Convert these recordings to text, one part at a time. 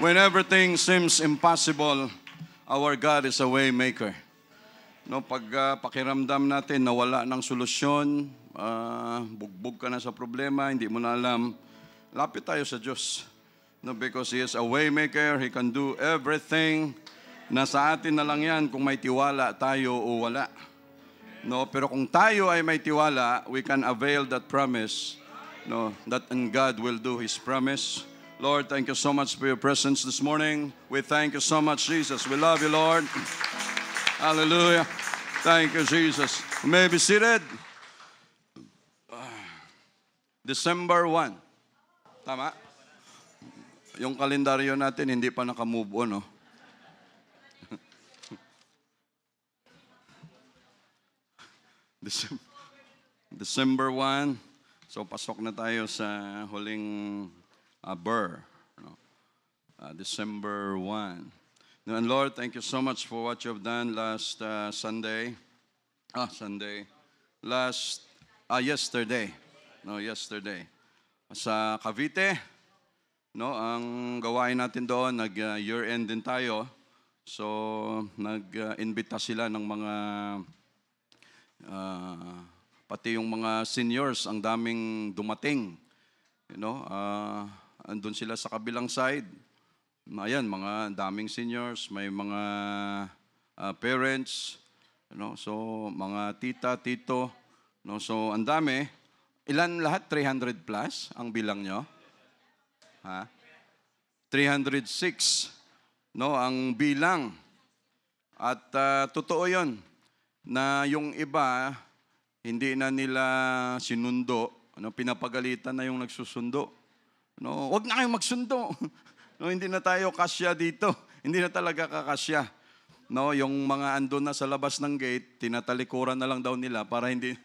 When everything seems impossible, our God is a way maker. No, pag pakiramdam natin na wala ng solusyon, bugbog ka na sa problema, hindi mo na alam, lapit tayo sa Diyos. No, because He is a way maker, He can do everything. Nasa atin na lang yan kung may tiwala tayo o wala. No, pero kung tayo ay may tiwala, we can avail that promise. No, that and God will do His promise. Lord, thank you so much for your presence this morning. We thank you so much, Jesus. We love you, Lord. Hallelujah. Thank you, Jesus. You may be seated. December 1. Tama? Yung kalendaryo natin hindi pa naka-move on, no? December 1. So pasok na tayo sa huling Ber. No? December 1. No, and Lord, thank you so much for what you've done last Sunday. Yesterday. No, yesterday. Sa Cavite, no, ang gawain natin doon, nag-year-end din tayo. So, nag-imbita sila ng mga pati yung mga seniors, ang daming dumating. You know, andun sila sa kabilang side. Ayan, mga daming seniors, may mga parents, you know, so mga tita, tito, no, so ang dami. Ilan lahat? 300 plus ang bilang nyo? 306, no, ang bilang. At totoo yon na yung iba, hindi na nila sinundo, no, pinapagalitan na yung nagsusundo. No, wag na kayong magsundo. No, hindi na tayo kasya dito. Hindi na talaga kakasya. No, yung mga andun na sa labas ng gate, tinatalikuran na lang daw nila para hindi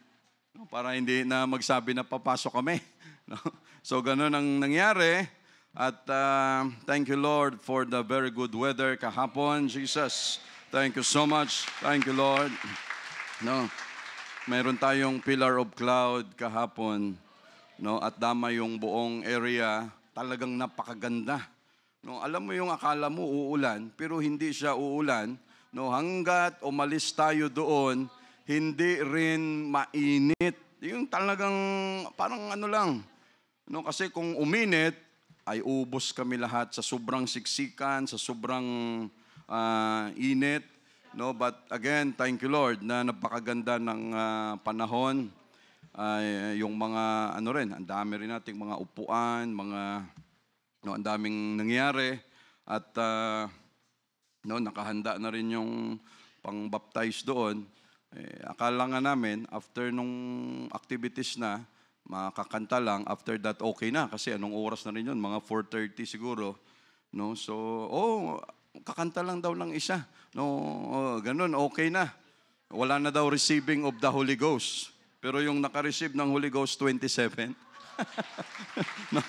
na magsabi na papasok kami. No? So ganun ang nangyari. At thank you, Lord, for the very good weather kahapon, Jesus. Thank you so much. Thank you, Lord. No. Meron tayong pillar of cloud kahapon, no, at dama yung buong area, talagang napakaganda. No, alam mo yung akala mo uulan, pero hindi siya uulan. No, hanggat umalis tayo doon, hindi rin mainit. Yung talagang parang ano lang. No, kasi kung uminit, ay ubos kami lahat sa sobrang siksikan, sa sobrang init. No, but again, thank you, Lord, na napakaganda ng panahon. Yung mga ano rin, ang dami rin nating mga upuan, mga no, ang daming nangyari at no, nakahanda na rin yung pang-baptize doon. Akala nga namin after nung activities na makakanta lang, after that okay na kasi anong oras na rin yun, mga 4:30 siguro. No, so kakanta lang daw ng isa. No, ganun, okay na. Wala na daw receiving of the Holy Ghost. Pero yung naka-receive ng Holy Ghost, 27. No?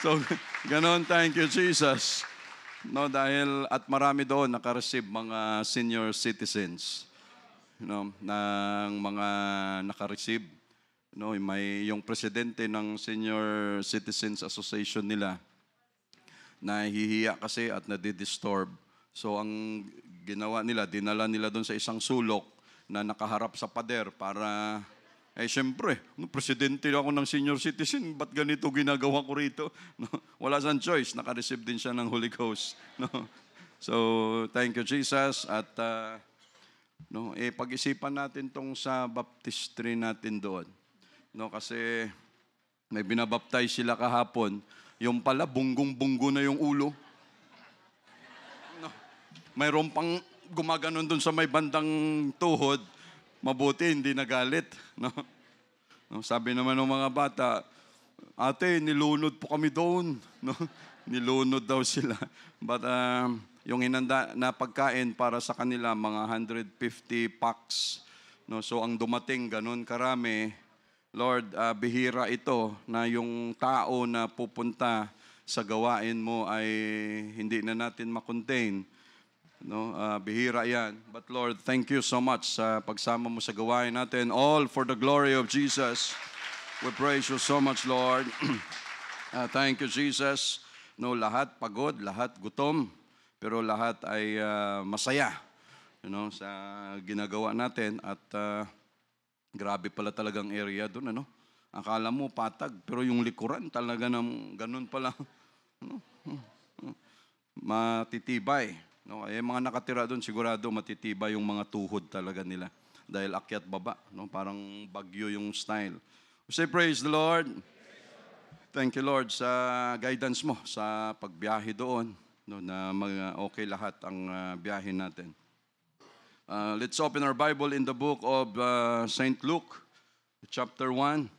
So, ganun, thank you, Jesus. No, dahil, at marami doon naka-receive mga senior citizens. No, ng mga naka-receive. No, may yung presidente ng Senior Citizens Association nila, nahihiya kasi at nadidisturb. So ang ginawa nila, dinala nila doon sa isang sulok na nakaharap sa pader para, siyempre, presidente ako ng senior citizen, ba't ganito ginagawa ko rito? No, wala siyang choice, naka-receive din siya ng Holy Ghost. No? So, thank you, Jesus. At pag-isipan natin tong sa baptistry natin doon. No, kasi may binabaptize sila kahapon, yung pala bunggong-bunggo na yung ulo. No, mayroon pang gumaganon doon sa may bandang tuhod, mabuti hindi nagalit. No? No, sabi naman ng mga bata, ate, nilunod po kami doon. No? Nilunod daw sila. But yung hinanda na pagkain para sa kanila, mga 150 packs. No? So ang dumating, ganun karami. Lord, bihira ito na yung tao na pupunta sa gawain mo ay hindi na natin makontain. No, bihira yan. But Lord, thank you so much sa pagsama mo sa gawain natin. All for the glory of Jesus. We praise you so much, Lord. Thank you, Jesus. No, lahat pagod, lahat gutom, pero lahat ay masaya, sa ginagawa natin. At grabe pala talagang area doon, Akala mo patag, pero yung likuran talaga ng ganun pala. Matitibay. Yung mga nakatira doon, sigurado matitibay yung mga tuhod talaga nila. Dahil akyat baba, parang bagyo yung style. Say, praise the Lord. Thank you, Lord, sa guidance mo sa pagbiyahe doon, na okay lahat ang biyahe natin. Let's open our Bible in the book of St. Luke, chapter 1.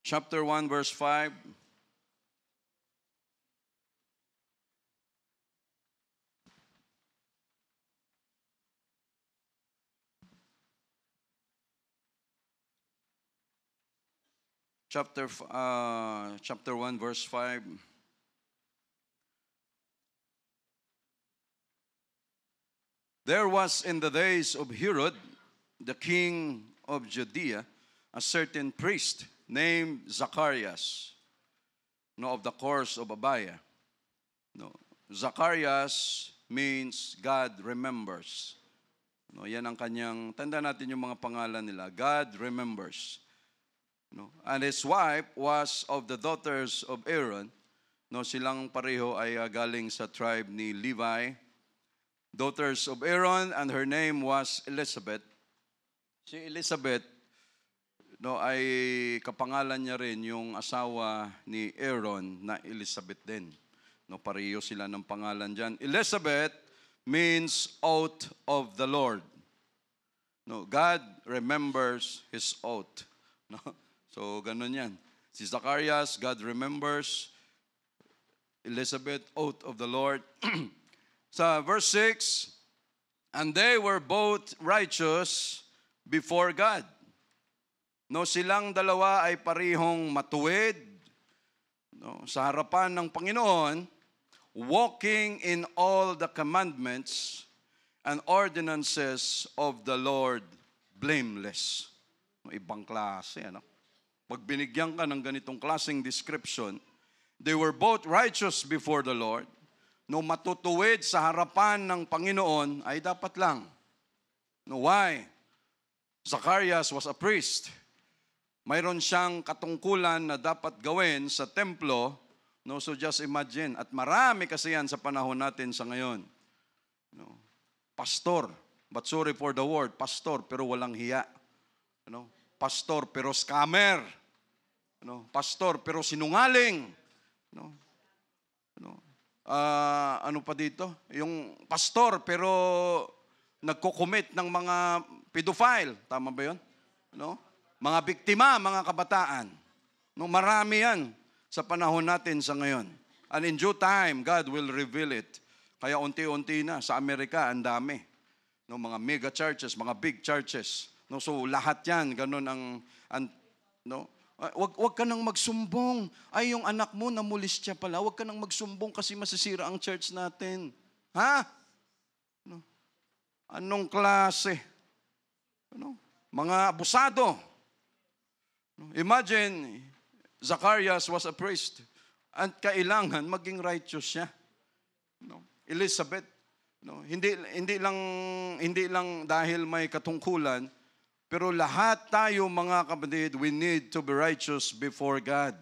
Chapter 1, verse 5. Chapter 1, verse 5. There was in the days of Herod, the king of Judea, a certain priest named Zacharias, of the course of Abiah. Zacharias means God remembers. Yan ang kanyang, tanda natin yung mga pangalan nila. God remembers. And his wife was of the daughters of Aaron. Silang pareho ay galing sa tribe ni Levi. Daughters of Aaron, and her name was Elizabeth. Si Elizabeth, ay kapangalan niya rin yung asawa ni Aaron na Elizabeth din. Pareho sila ng pangalan dyan. Elizabeth means oath of the Lord. God remembers His oath. So, ganun yan. Si Zacharias, God remembers. Elizabeth, oath of the Lord. Sa verse 6, and they were both righteous before God. Silang dalawa ay parihong matuwid sa harapan ng Panginoon, walking in all the commandments and ordinances of the Lord blameless. Ibang klase, Pag binigyan ka ng ganitong klaseng description, they were both righteous before the Lord. Matutuwid sa harapan ng Panginoon ay dapat lang. Why? Zacharias was a priest. Mayroon siyang katungkulan na dapat gawin sa templo. So just imagine. At marami kasi yan sa panahon natin sa ngayon. Pastor. But sorry for the word. Pastor pero walang hiya. Pastor pero scammer. Pastor pero sinungaling. Ano pa dito? Yung pastor pero nagko-commit ng mga pedophile. Tama ba yun? Mga biktima, mga kabataan. Marami yan sa panahon natin sa ngayon. And in due time, God will reveal it. Kaya unti-unti na. Sa Amerika, ang dami. Mga mega churches, mga big churches. So lahat yan, ganun Wag ka nang magsumbong. Ay, yung anak mo namulis siya pala. Wag ka nang magsumbong kasi masisira ang church natin. Ha? Anong klase? Mga abusado. Imagine, Zacharias was a priest. At kailangan maging righteous siya. Elizabeth, hindi lang dahil may katungkulan, pero lahat tayo mga kapatid, we need to be righteous before God.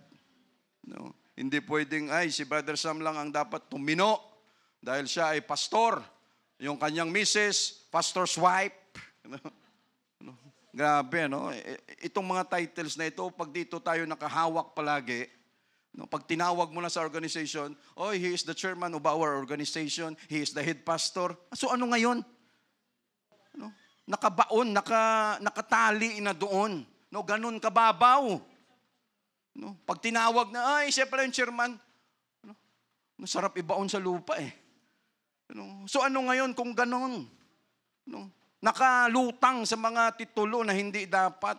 Hindi pwedeng, si Brother Sam lang ang dapat tumino dahil siya ay pastor. Yung kanyang misis, pastor's wife. Grabe, Itong mga titles na ito, pag dito tayo nakahawak palagi, pag tinawag mo na sa organization, he is the chairman of our organization, he is the head pastor. So ano ngayon? Nakabaon, nakatali na doon. Ganun kababaw. Pag tinawag na, siya pala yung chairman, masarap ibaon sa lupa eh. So ano ngayon kung ganun? Nakalutang sa mga titulo na hindi dapat.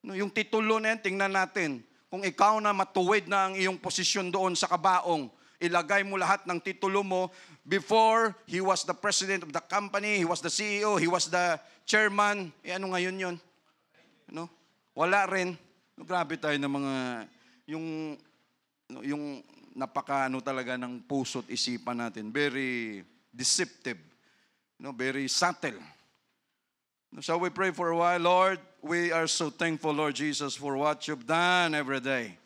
Yung titulo na yan, tingnan natin. kung ikaw na matuwid na ang iyong posisyon doon sa kabaong, ilagay mo lahat ng titulo mo. Before, he was the president of the company, he was the CEO, he was the chairman. Ano ngayon yun? Ano? Wala rin. Grabe tayo ng mga, yung talaga ng puso't isipan natin. Very deceptive. Very subtle. So we pray for a while. Lord, we are so thankful, Lord Jesus, for what you've done every day.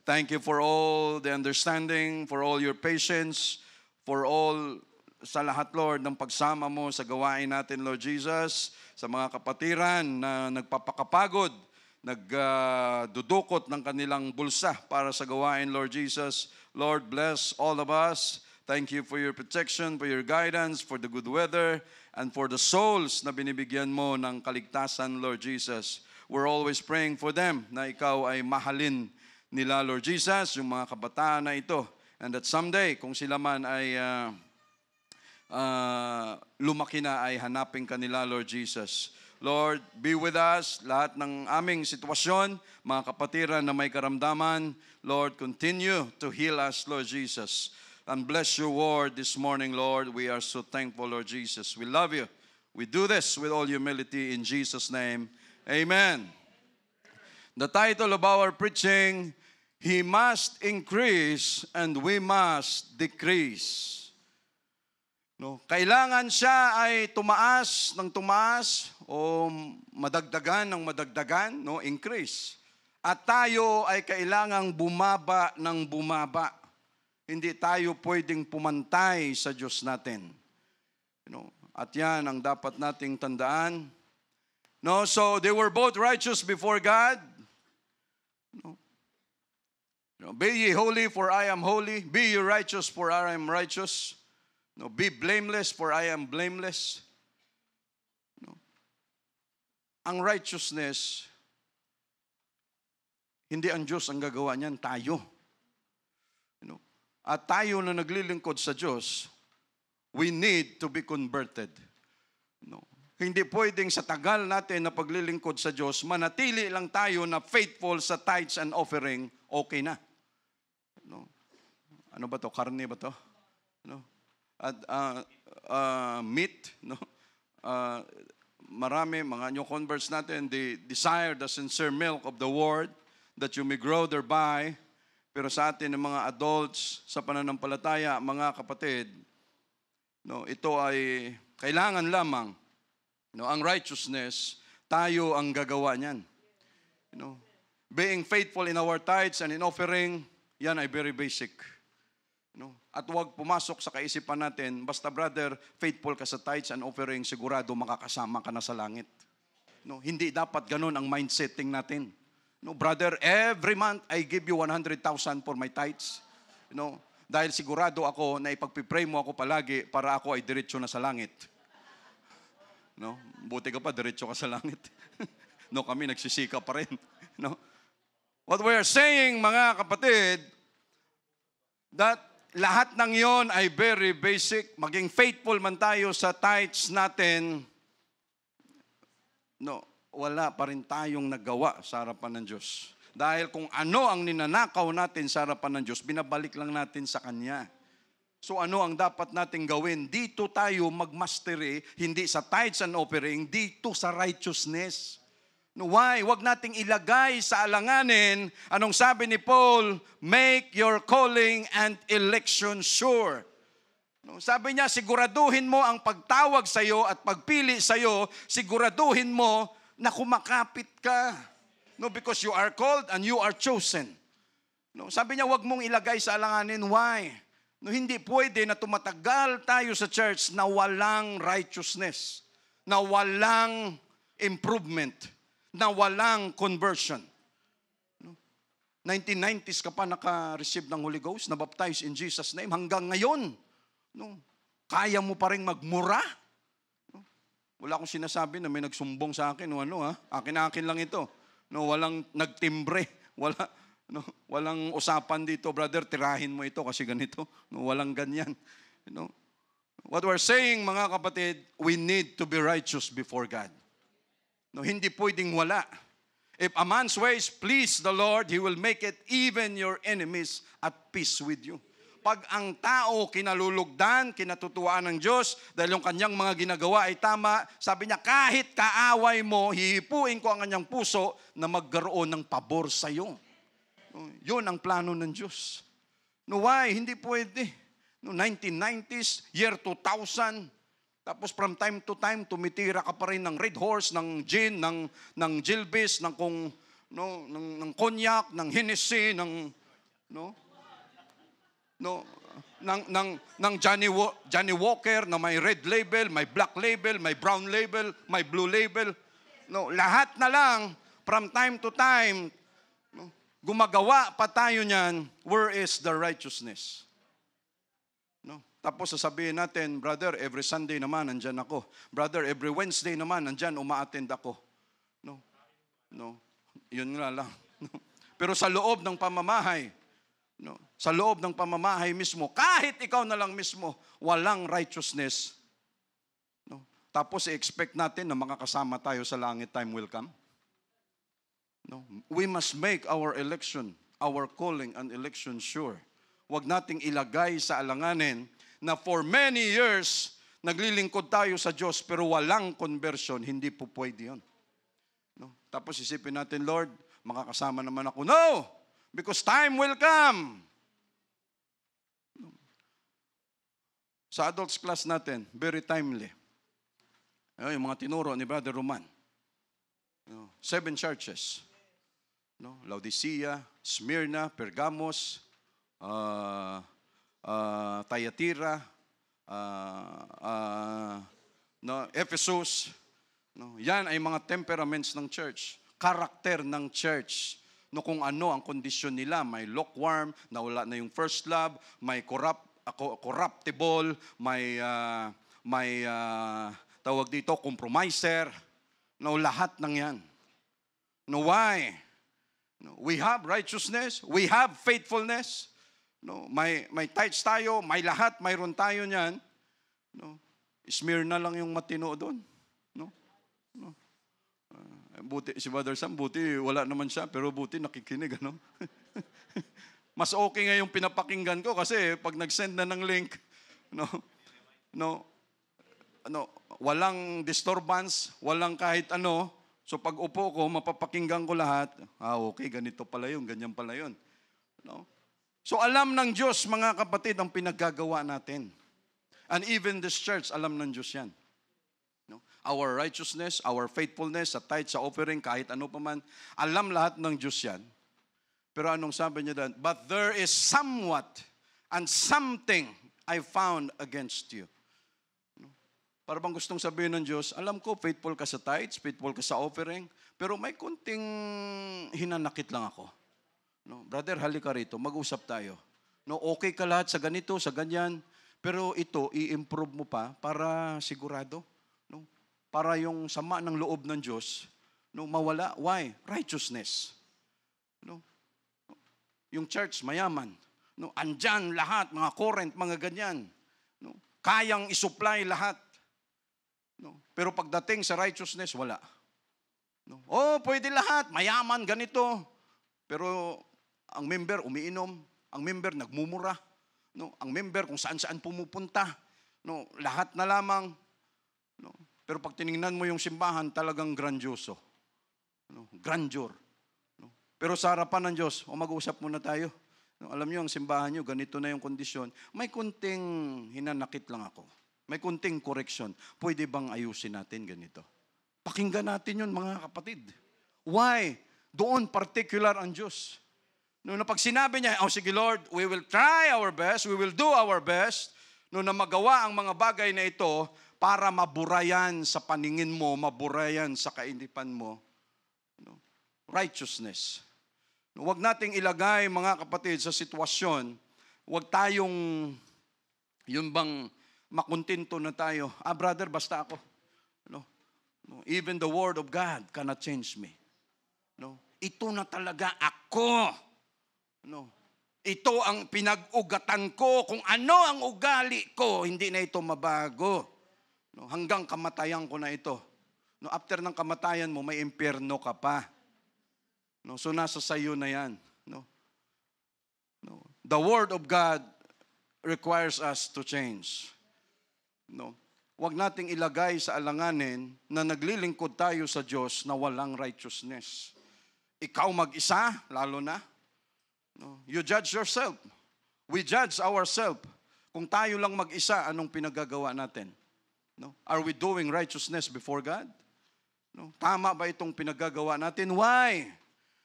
Thank you for all the understanding, for all your patience, for all, sa lahat, Lord, ng pagsama mo sa gawain natin, Lord Jesus, sa mga kapatiran na nagpapakapagod, nagdudukot ng kanilang bulsa para sa gawain, Lord Jesus. Lord, bless all of us. Thank you for your protection, for your guidance, for the good weather, and for the souls na binibigyan mo ng kaligtasan, Lord Jesus. We're always praying for them na ikaw ay mahalin nila, Lord Jesus, yung mga kabataan na ito. And that someday, kung sila man ay lumaki na, ay hanapin ka nila, Lord Jesus. Lord, be with us, lahat ng aming sitwasyon, mga kapatiran na may karamdaman. Lord, continue to heal us, Lord Jesus. And bless your word this morning, Lord. We are so thankful, Lord Jesus. We love you. We do this with all humility in Jesus' name. Amen. The title of our preaching, He must increase and we must decrease. Kailangan siya ay tumaas ng tumaas o madagdagan ng madagdagan, increase. At tayo ay kailangang bumaba ng bumaba. Hindi tayo pwedeng pumantay sa Diyos natin. At yan ang dapat nating tandaan. So they were both righteous before God. Be ye holy, for I am holy. Be ye righteous, for I am righteous. Be blameless, for I am blameless. Ang righteousness, hindi ang Diyos ang gagawa niyan, tayo. At tayo na naglilingkod sa Diyos, we need to be converted. Hindi pwedeng sa tagal natin na paglilingkod sa Diyos, manatili lang tayo na faithful sa tithes and offering, okay na. Ano ba to? Karne ba to? At meat, marami, mga new converts natin, they desire the sincere milk of the word that you may grow thereby. Pero sa atin, ng mga adults sa pananampalataya, mga kapatid, ito ay kailangan lamang, ang righteousness, tayo ang gagawa niyan. Being faithful in our tithes and in offering, yan ay very basic. At huwag pumasok sa kaisipan natin, basta brother, faithful ka sa tithes and offering, sigurado makakasama ka na sa langit. Hindi dapat ganun ang mindsetting natin. Brother, every month I give you 100,000 for my tithes. Dahil sigurado ako na ipagpipray mo ako palagi para ako ay diretso na sa langit. Buti ka pa, diretso ka sa langit. Kami nagsisika pa rin. What we are saying, mga kapatid, that lahat ng yon ay very basic. Maging faithful man tayo sa tithes natin, wala pa rin tayong nagawa sa harapan ng Diyos. Dahil kung ano ang ninanakaw natin sa harapan ng Diyos, binabalik lang natin sa Kanya. So ano ang dapat nating gawin? Dito tayo magmastery, hindi sa tithes and offering, dito sa righteousness. Why? Huwag nating ilagay sa alanganin. Anong sabi ni Paul? Make your calling and election sure. Sabi niya, siguraduhin mo ang pagtawag sa iyo at pagpili sa iyo, siguraduhin mo na kumakapit ka. Because you are called and you are chosen. Sabi niya, huwag mong ilagay sa alanganin. Why? Hindi pwede na tumatagal tayo sa church na walang righteousness, na walang improvement, na walang conversion. 1990s ka pa naka-receive ng Holy Ghost, na-baptize in Jesus' name. Hanggang ngayon, kaya mo pa rin magmura? Wala akong sinasabi na may nagsumbong sa akin. Akin lang ito. Walang nagtimbre. Walang usapan dito, brother, tirahin mo ito kasi ganito. Walang ganyan. What we're saying, mga kapatid, we need to be righteous before God. Hindi pwedeng wala. If a man's ways please the Lord, He will make it even your enemies at peace with you. Pag ang tao kinalulugdan, kinatutuwaan ng Diyos, dahil yung kanyang mga ginagawa ay tama, sabi niya, kahit kaaway mo, hihipuin ko ang kanyang puso na magkaroon ng pabor sa iyo. Yun ang plano ng Diyos. No, why? Hindi pwede. No, 1990s, year 2000, tapos from time to time, tumitira ka pa rin ng Red Horse, ng gin, ng Gilbis, ng cognac, ng Hennessy, ng Johnny Walker na may red label, may black label, may brown label, may blue label. No, lahat na lang from time to time gumagawa pa tayo niyan. Where is the righteousness? No. Tapos sasabihin natin, brother, every Sunday naman andyan ako. Brother, every Wednesday naman andyan uma-attend ako. No. Yun nga lang. Pero sa loob ng pamamahay, sa loob ng pamamahay mismo, kahit ikaw na lang mismo, walang righteousness. No? Tapos i-expect natin na makakasama tayo sa langit, time will come. No? We must make our election, our calling and election sure. Huwag nating ilagay sa alanganin na for many years, naglilingkod tayo sa Diyos pero walang conversion, hindi po pwede yun. No? Tapos isipin natin, Lord, makakasama naman ako. No! Because time will come. Sa adults class natin, very timely. Yung mga tinuro ni Brother Roman. 7 churches. Laodicea, Smyrna, Pergamos, Thyatira, Ephesus. Yan ay mga temperaments ng church. Karakter ng church. Kung ano ang kondisyon nila, may lukewarm, nawala na yung first love, may corruptible, may tawag dito, compromiser. Lahat ng yan. Why? We have righteousness, we have faithfulness. May tithes tayo, may lahat, mayroon tayo niyan. Smyrna lang yung matino doon. Buti, si Brother Sam, buti wala naman siya, pero buti nakikinig, ano? Mas okay nga yung pinapakinggan ko kasi pag nag-send na ng link, walang disturbance, walang kahit ano. So pag upo ko, mapapakinggan ko lahat. Okay, ganito pala yun, ganyan pala yun. So alam ng Diyos, mga kapatid, ang pinaggagawa natin. And even this church, alam ng Diyos yan. Our righteousness, our faithfulness, sa tithe, sa offering, kahit ano pa man, alam lahat ng Diyos yan. Pero anong sabi niya doon? But there is somewhat and something I found against you. Para bang gustong sabihin ng Diyos, alam ko, faithful ka sa tithes, faithful ka sa offering, pero may kunting hinanakit lang ako. Brother, halika rito, mag-usap tayo. Okay ka lahat sa ganito, sa ganyan, pero ito, i-improve mo pa para sigurado. Para yung sama ng loob ng Diyos, mawala. Why? Righteousness. Yung church, mayaman. Andyan lahat, mga current, mga ganyan. Kayang isupply lahat. Pero pagdating sa righteousness, wala. Pwede lahat, mayaman, ganito. Pero ang member umiinom, ang member nagmumura, ang member kung saan-saan pumupunta, lahat na lamang. Pero pag tinignan mo yung simbahan, talagang grandioso. Grandeur. Pero sa harapan ng Diyos, mag-uusap muna tayo. Alam niyo, ang simbahan niyo, ganito na yung kondisyon. May kunting hinanakit lang ako. May kunting correction. Pwede bang ayusin natin ganito? Pakinggan natin yun, mga kapatid. Why? Doon particular ang Diyos. Na pag sinabi niya, sige Lord, we will try our best, we will do our best, na magawa ang mga bagay na ito, para maburayan sa paningin mo, maburayan sa kainipan mo. Righteousness. Huwag nating ilagay, mga kapatid, sa sitwasyon, huwag tayong, yun bang makuntinto na tayo. Brother, basta ako. Even the word of God cannot change me. Ito na talaga ako. Ito ang pinag-ugatan ko. Kung ano ang ugali ko, hindi na ito mabago. Hanggang kamatayan ko na ito. After ng kamatayan mo, may impyerno ka pa. No? So nasa sayo na yan. No? No? The Word of God requires us to change. No? Huwag nating ilagay sa alanganin na naglilingkod tayo sa Diyos na walang righteousness. Ikaw mag-isa, lalo na. No? You judge yourself. We judge ourselves. Kung tayo lang mag-isa, anong pinagagawa natin? No? Are we doing righteousness before God? No? Tama ba itong pinagagawa natin? Why?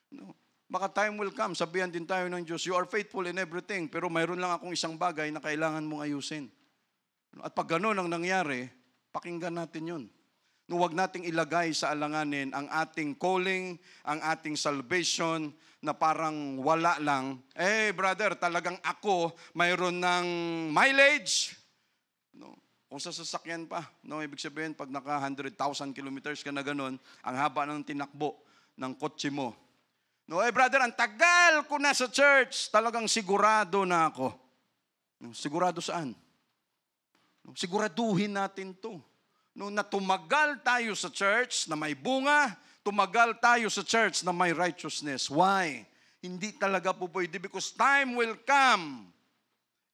No? Baka time will come, sabihan din tayo ng Diyos, you are faithful in everything, pero mayroon lang akong isang bagay na kailangan mong ayusin. At pag gano'n ang nangyari, pakinggan natin yun. No, huwag nating ilagay sa alanganin ang ating calling, ang ating salvation, na parang wala lang. Brother, talagang ako, mayroon ng mileage. No, kung sa sasakyan pa, no, ibig sabihin, pag naka 100,000 kilometers ka na gano'n, ang haba ng tinakbo ng kotse mo. No, brother, ang tagal ko na sa church, talagang sigurado na ako. No, sigurado saan? No, siguraduhin natin to. No, na tumagal tayo sa church na may bunga, tumagal tayo sa church na may righteousness. Why? Hindi talaga po pwede because time will come.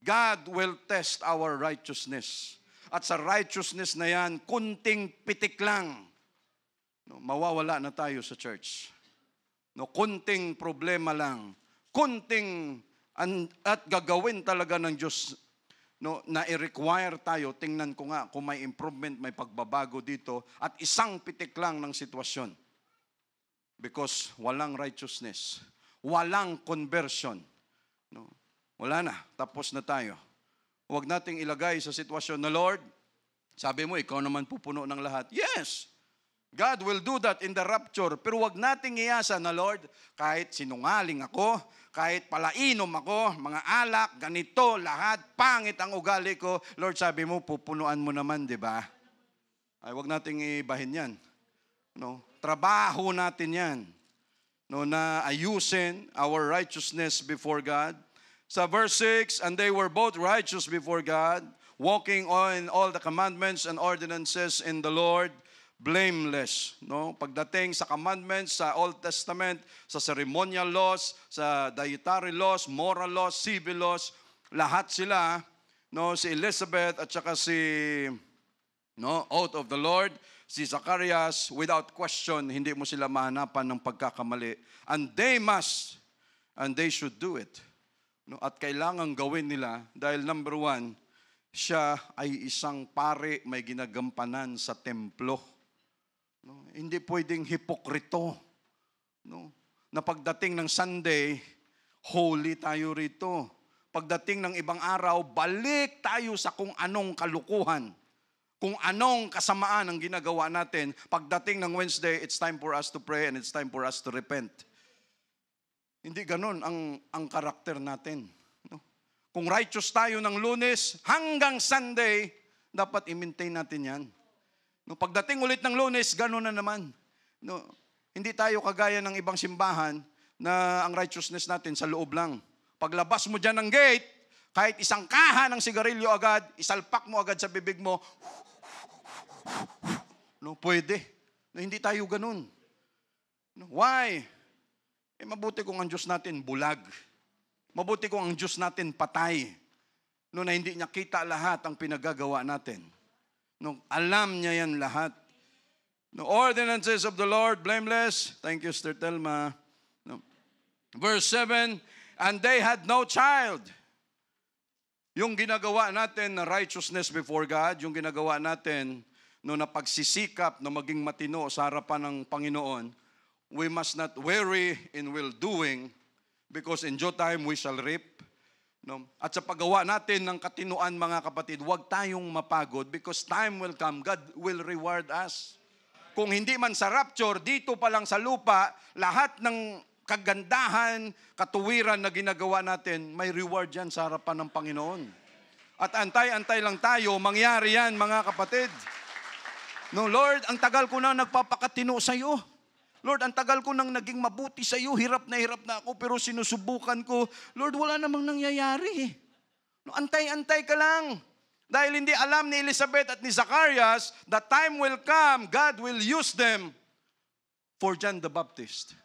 God will test our righteousness. At sa righteousness na yan, kunting pitik lang, no, mawawala na tayo sa church. No, kunting problema lang, kunting at gagawin talaga ng Diyos, no, na i-require tayo. Tingnan ko nga kung may improvement, may pagbabago dito, at isang pitik lang ng sitwasyon. Because walang righteousness, walang conversion. No, wala na, tapos na tayo. Huwag nating ilagay sa sitwasyon na, Lord, sabi mo, ikaw naman pupuno ng lahat. Yes, God will do that in the rapture. Pero wag nating iasa na, Lord, kahit sinungaling ako, kahit palainom ako, mga alak, ganito, lahat, pangit ang ugali ko, Lord, sabi mo, pupunuan mo naman, di ba? Ay, wag nating ibahin yan. No? Trabaho natin yan. No, na ayusin our righteousness before God. Sa verse 6, and they were both righteous before God, walking on all the commandments and ordinances in the Lord, blameless. No? Pagdating sa commandments sa Old Testament, sa ceremonial laws, sa dietary laws, moral laws, civil laws, lahat sila, no, si Elizabeth at saka si oath of the Lord, si Zacharias, without question, hindi mo sila mahanapan ng pagkakamali. And they must, and they should do it. No, at kailangan gawin nila dahil number one, siya ay isang pare may ginagampanan sa templo. No, hindi pwedeng hipokrito. No, na pagdating ng Sunday, holy tayo rito. Pagdating ng ibang araw, balik tayo sa kung anong kalukuhan. Kung anong kasamaan ang ginagawa natin. Pagdating ng Wednesday, it's time for us to pray and it's time for us to repent. Hindi ganun ang karakter natin. No? Kung righteous tayo ng Lunes hanggang Sunday, dapat i-maintain natin yan. No, pagdating ulit ng Lunes, ganun na naman. No, hindi tayo kagaya ng ibang simbahan na ang righteousness natin sa loob lang. Paglabas mo dyan ng gate, kahit isang kaha ng sigarilyo agad, isalpak mo agad sa bibig mo, no, pwede. No, hindi tayo ganun. No, why? Mabuti kung ang Diyos natin bulag. Mabuti kung ang Diyos natin patay. No, na hindi niya kita lahat ang pinagagawa natin. No, alam niya yan lahat. No, ordinances of the Lord, blameless. Thank you, Sister Telma. No. Verse 7, and they had no child. Yung ginagawa natin na righteousness before God, yung ginagawa natin no, na pagsisikap na maging matino sa harapan ng Panginoon, we must not weary in well-doing because in due time we shall reap. No? At sa paggawa natin ng katinuan, mga kapatid, huwag tayong mapagod because time will come, God will reward us. Kung hindi man sa rapture, dito pa lang sa lupa, lahat ng kagandahan, katuwiran na ginagawa natin, may reward yan sa harapan ng Panginoon. At antay-antay lang tayo, mangyari yan, mga kapatid. No, Lord, ang tagal ko na nagpapakatino sa iyo. Lord, ang tagal ko nang naging mabuti sa iyo, hirap na ako, pero sinusubukan ko. Lord, wala namang nangyayari. No, antay-antay ka lang. Dahil hindi alam ni Elizabeth at ni Zacharias, the time will come, God will use them for John the Baptist.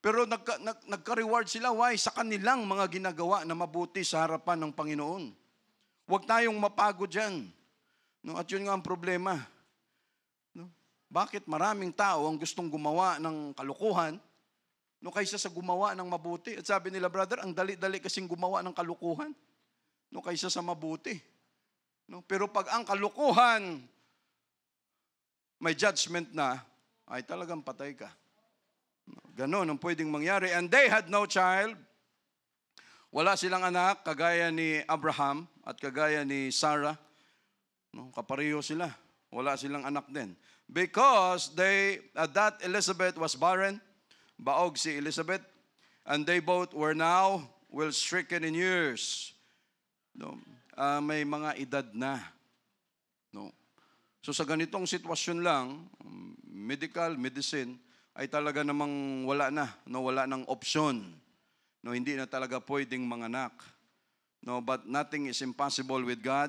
Pero nagka-reward sila. Why? Sa kanilang mga ginagawa na mabuti sa harapan ng Panginoon. Huwag tayong mapagod dyan. No? At yun nga ang problema. No? Bakit maraming tao ang gustong gumawa ng kalukuhan no, kaysa sa gumawa ng mabuti? At sabi nila, brother, ang dali-dali kasing gumawa ng kalukuhan no, kaysa sa mabuti. No? Pero pag ang kalukuhan may judgment na, ay talagang patay ka. Ganon ang pwedeng mangyari. And they had no child. Wala silang anak, kagaya ni Abraham at kagaya ni Sarah. No, kapareho sila. Wala silang anak din. Because that Elizabeth was barren, baog si Elizabeth, and they both were now well stricken in years. No, may mga edad na. No. So sa ganitong sitwasyon lang, medicine, ay talaga namang wala na, no, wala ng opsyon. No, hindi na talaga pwedeng manganak. No, but nothing is impossible with God.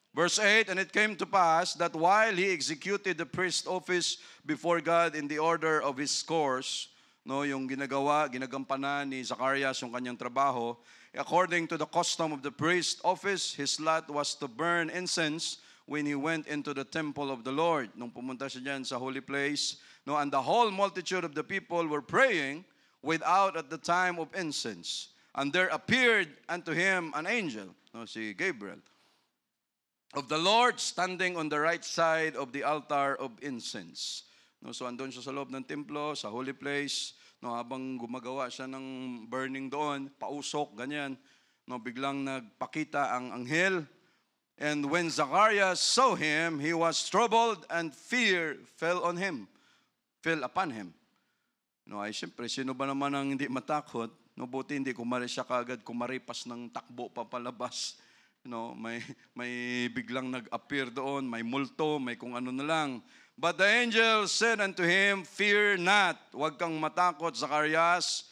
Verse 8, and it came to pass that while he executed the priest office before God in the order of his course, no, yung ginagampanan ni Zacarias yung kanyang trabaho, according to the custom of the priest office, his lot was to burn incense when he went into the temple of the Lord. Nung pumunta siya dyan sa holy place, no, and the whole multitude of the people were praying without at the time of incense. And there appeared unto him an angel, no, si Gabriel, of the Lord standing on the right side of the altar of incense. No, so andun siya sa loob ng templo, sa holy place, no, habang gumagawa siya ng burning doon, pausok, ganyan. No, biglang nagpakita ang anghel. And when Zacharias saw him, he was troubled and fear fell upon him. No, ay siyempre, sino ba naman ang hindi matakot? No, buti hindi siya kaagad kumaripas ng takbo papalabas. No, may biglang nag-appear doon, may multo, may kung ano na lang. But the angel said unto him, fear not, huwag kang matakot, Zacharias,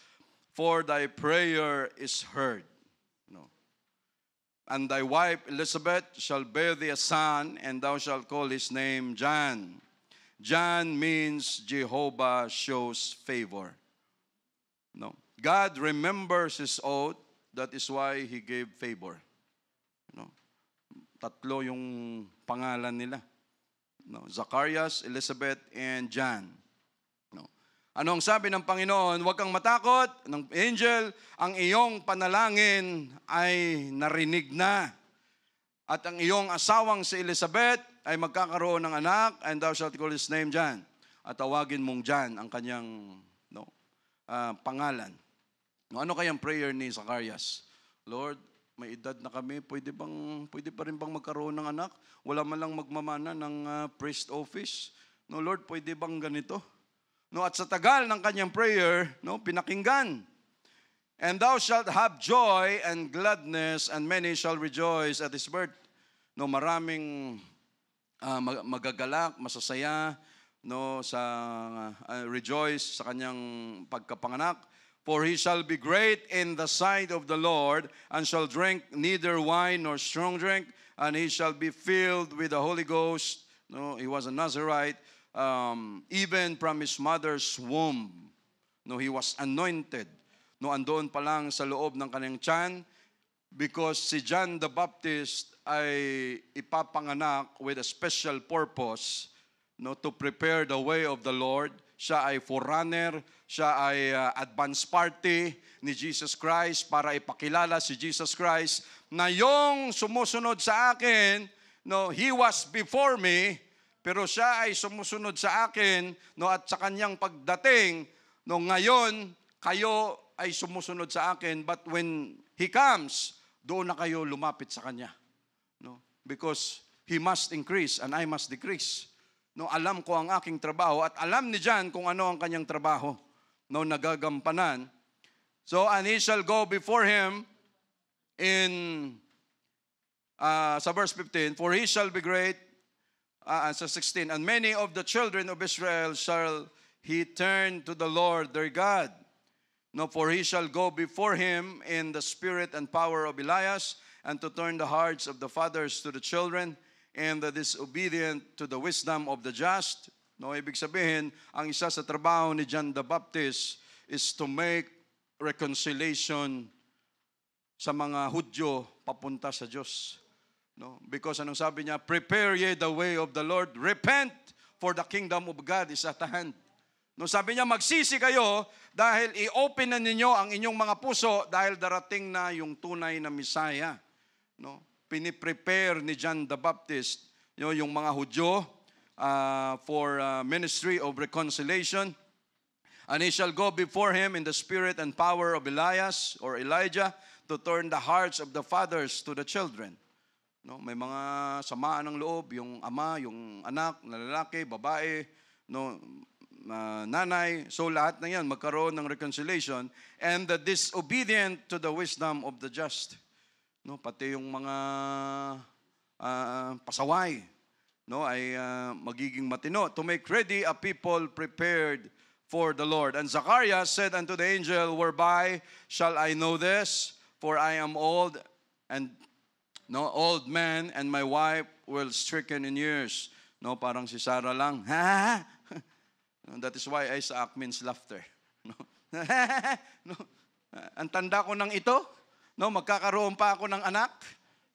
for thy prayer is heard. No. And thy wife Elizabeth shall bear thee a son, and thou shalt call his name John. John means Jehovah shows favor. No. God remembers his oath, that is why he gave favor. No. Tatlo yung pangalan nila. No. Zacharias, Elizabeth, and John. No. Anong sabi ng Panginoon? Huwag kang matakot ng angel, ang iyong panalangin ay narinig na. At ang iyong asawang si Elizabeth ay magkakaroon ng anak, and thou shalt call his name John. At tawagin mong John ang kanyang pangalan. No, ano kayang prayer ni Zacarias? Lord, may edad na kami, pwede pa rin bang magkaroon ng anak? Wala man lang magmamana ng priest office. No, Lord, pwede bang ganito? No, at sa tagal ng kanyang prayer, no, pinakinggan. And thou shalt have joy and gladness, and many shall rejoice at his birth. No, maraming magagalak, masasaya, no, sa rejoice sa kanyang pagkapanganak. For he shall be great in the sight of the Lord, and shall drink neither wine nor strong drink, and he shall be filled with the Holy Ghost. No, he was a Nazirite, even from his mother's womb. No, he was anointed. No, andoon pa lang sa loob ng kanyang tiyan, because si John the Baptist ay ipapanganak with a special purpose, no, to prepare the way of the Lord. Siya ay forerunner, siya ay advance party ni Jesus Christ para ipakilala si Jesus Christ na yung sumusunod sa akin, no, he was before me, pero siya ay sumusunod sa akin, no, at sa kanyang pagdating, no, ngayon kayo ay sumusunod sa akin, but when he comes, doon na kayo lumapit sa kanya. No? Because he must increase and I must decrease. No, alam ko ang aking trabaho at alam ni John kung ano ang kanyang trabaho, no, nagagampanan. So, and he shall go before him in sa verse 15, for he shall be great, sa 16, and many of the children of Israel shall he turn to the Lord their God. No, for he shall go before him in the spirit and power of Elias, and to turn the hearts of the fathers to the children, and the disobedient to the wisdom of the just. No, ibig sabihin, ang isa sa trabaho ni John the Baptist is to make reconciliation sa mga Hudyo papunta sa Diyos. No? Because anong sabi niya? Prepare ye the way of the Lord. Repent, for the kingdom of God is at hand. No, sabi niya, magsisi kayo dahil i-open na ninyo ang inyong mga puso dahil darating na yung tunay na Messiah. No? Piniprepare ni John the Baptist yung mga Hudyo for ministry of reconciliation. And he shall go before him in the spirit and power of Elias or Elijah to turn the hearts of the fathers to the children. No, may mga samaan ng loob, yung ama, yung anak, na lalaki, babae, no, nanay, so lahat na yan magkaroon ng reconciliation, and the disobedient to the wisdom of the just. No, pati yung mga pasaway, no, ay magiging matino, to make ready a people prepared for the Lord. And Zacharias said unto the angel, whereby shall I know this? For I am old, and old man, and my wife will stricken in years. No, parang si Sarah lang. Ha? That is why Isaac means laughter. No. No. Ang tanda ko ng ito, no, magkakaroon pa ako ng anak.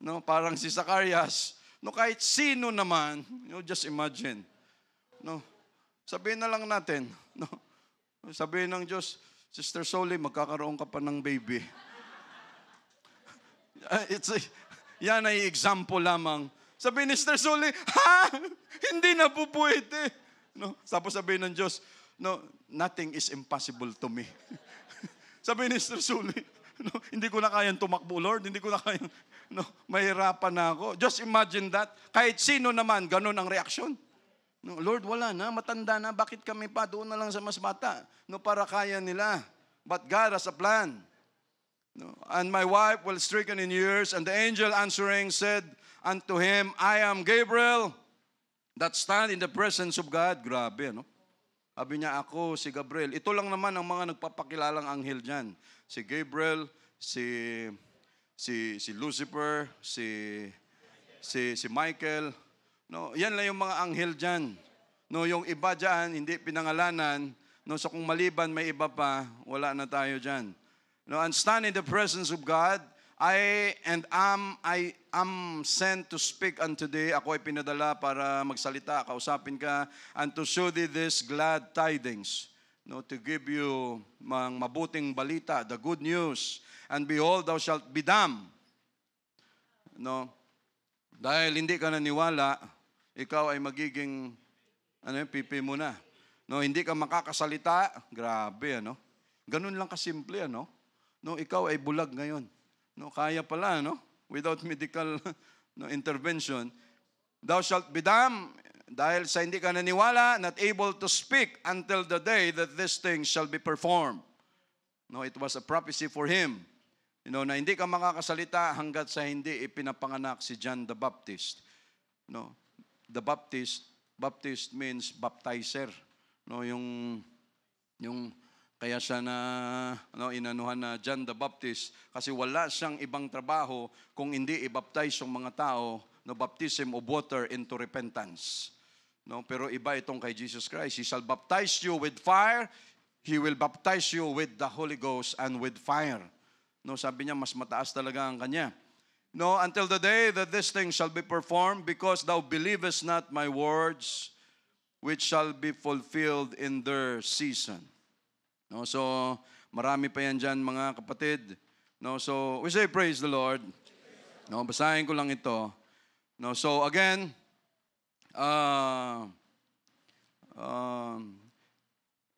No, parang si Zacharias. No, kahit sino naman, just imagine. No. Sabihin na lang natin, no. Sabihin ng Diyos, Sister Soli, magkakaroon ka pa ng baby. Yan ay example lamang. Sabi ni Sister Soli, hindi na po pwede. No? Tapos sabi ng Diyos, no, nothing is impossible to me. Sabi ni Sister Soli, no, hindi ko na kayang tumakbo, Lord. Hindi ko na kayang, mahirapan na ako. Just imagine that. Kahit sino naman, ganun ang reaksyon. No, Lord, wala na, matanda na. Bakit kami pa doon na lang sa mas bata? No, para kaya nila. But God has a plan. No. And my wife will stricken in years, and the angel answering said unto him, I am Gabriel, that stand in the presence of God. Grabe, no? Sabi niya, ako si Gabriel. Ito lang naman ang mga nagpapakilalang anghel dyan. Si Gabriel, si Lucifer, si Michael. No, yan lang yung mga anghel dyan. No, yung iba dyan, hindi pinangalanan. No, so kung maliban may iba pa, wala na tayo dyan. No, and stand in the presence of God. I am sent to speak unto thee. Ako ay pinadala para magsalita, kausapin ka, and to show thee this glad tidings. No, to give you mabuting balita, the good news. And behold, thou shalt be dumb. No, dahil hindi ka naniwala, ikaw ay magiging pipi mo na. No, hindi ka makakasalita. Grabe, ano? Ganun lang kasimple, ano? No, ikaw ay bulag ngayon. No, kaya pala, no? Without medical intervention. Thou shalt be dumb, dahil sa hindi ka naniwala, not able to speak until the day that this thing shall be performed. No, it was a prophecy for him. Na hindi ka makakasalita hanggat sa hindi ipinapanganak si John the Baptist. No, the Baptist means baptizer. No, yung kaya siya inanuhan na John the Baptist kasi wala siyang ibang trabaho kung hindi i-baptize yung mga tao, no, baptism of water into repentance. No, pero iba itong kay Jesus Christ. He shall baptize you with fire. He will baptize you with the Holy Ghost and with fire. No, sabi niya mas mataas talaga ang kanya. No, until the day that this thing shall be performed, because thou believest not my words, which shall be fulfilled in their season. No, so marami pa yan dyan, mga kapatid. No, so we say praise the Lord. No, basahin ko lang ito. No, so again,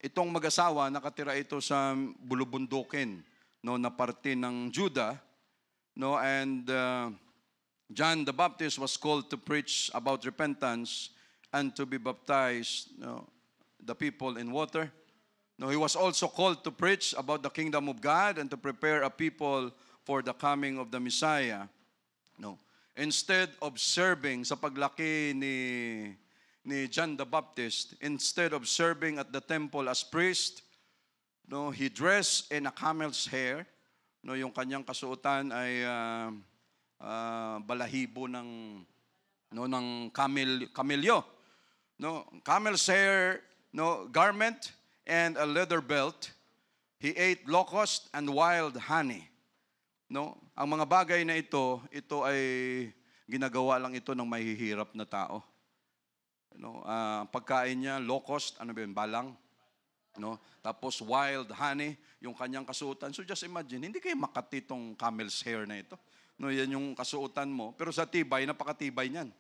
itong mag-asawa, nakatira ito sa bulubundukin, no, na parte ng Judah. No, and John the Baptist was called to preach about repentance and to be baptized, the people in water. No, he was also called to preach about the kingdom of God and to prepare a people for the coming of the Messiah. No, instead of serving sa paglaki ni John the Baptist, instead of serving at the temple as priest, no, he dressed in a camel's hair. No, yung kanyang kasuotan ay balahibo ng camelyo. No, camel's hair, no, garment and a leather belt. He ate locust and wild honey. No? Ang mga bagay na ito ay ginagawa lang ito ng mahihirap na tao. No? Pagkain niya, locust, ano ba yun, balang. No? Tapos wild honey, yung kanyang kasuotan. So just imagine, hindi kayo makati itong camel's hair na ito. No, yan yung kasuotan mo. Pero sa tibay, napakatibay niyan.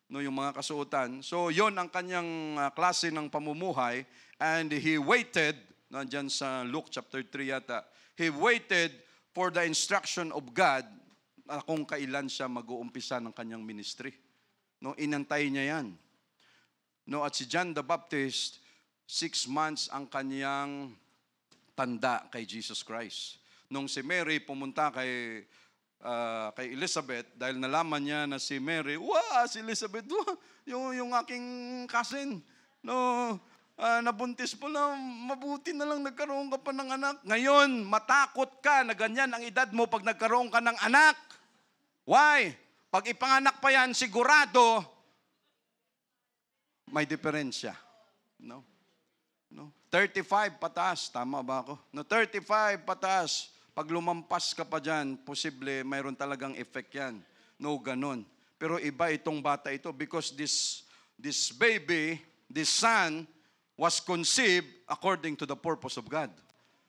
No, yung mga kasuotan. So yon ang kanyang klase ng pamumuhay. And he waited, nandyan sa Luke chapter 3 yata, he waited for the instruction of God kung kailan siya mag-uumpisa ng kanyang ministry. No, inantay niya yan. No, at si John the Baptist, 6 months ang kanyang tanda kay Jesus Christ. Nung si Mary pumunta kay Elizabeth, dahil nalaman niya na si Mary, si Elizabeth, yung aking cousin, no, nabuntis po na, mabuti na lang nagkaroon ka pa ng anak. Ngayon, matakot ka na ganyan ang edad mo pag nagkaroon ka ng anak. Why? Pag ipanganak pa yan, sigurado, may diferensya. No? 35 pataas, tama ba ako? 35 pataas. Pag lumampas ka pa dyan, posible mayroon talagang effect yan. No, ganun. Pero iba itong bata ito because this baby, this son, was conceived according to the purpose of God.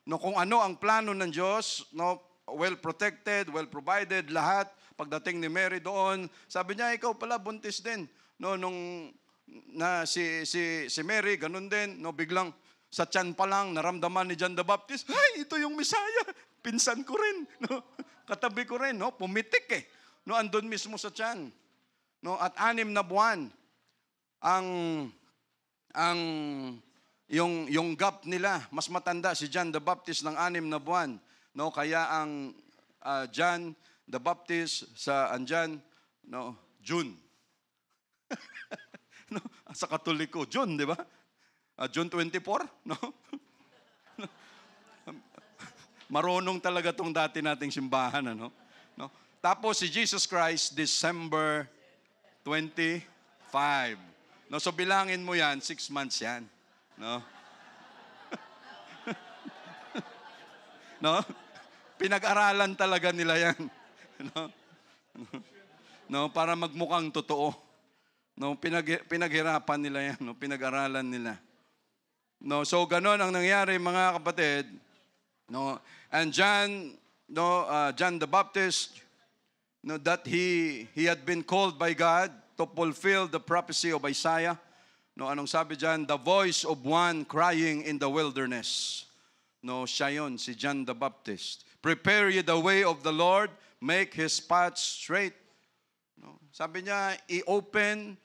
No, kung ano ang plano ng Diyos, no, well protected, well provided, lahat. Pagdating ni Mary doon, sabi niya, ikaw pala buntis din. No, nung na si Mary, ganun din, no, biglang sa tiyan pa lang naramdaman ni John the Baptist, ay, ito yung Messiah. Pinsan ko rin, no? Katabi ko rin, no? Pumitik eh. No, andun mismo sa tiyan. No, at 6 na buwan yung gap nila, mas matanda si John the Baptist ng 6 na buwan. No, kaya ang John the Baptist sa andyan, no, June. No, sa Katoliko, June, di ba? June 24, no? Marunong talaga tong dati nating simbahan, ano? No? Tapos si Jesus Christ, December 25. No, so bilangin mo yan, 6 months yan. No? No? Pinag-aralan talaga nila yan. No? No, para magmukhang totoo. No, pinaghirapan nila yan, no, pinag-aralan nila. No, so ganon ang nangyari, mga kapatid. No, and John the Baptist, no, that he had been called by God to fulfill the prophecy of Isaiah. No, anong sabi diyan? The voice of one crying in the wilderness. No, siya yun, si John the Baptist. Prepare ye the way of the Lord, make His paths straight. No, sabi niya, i-open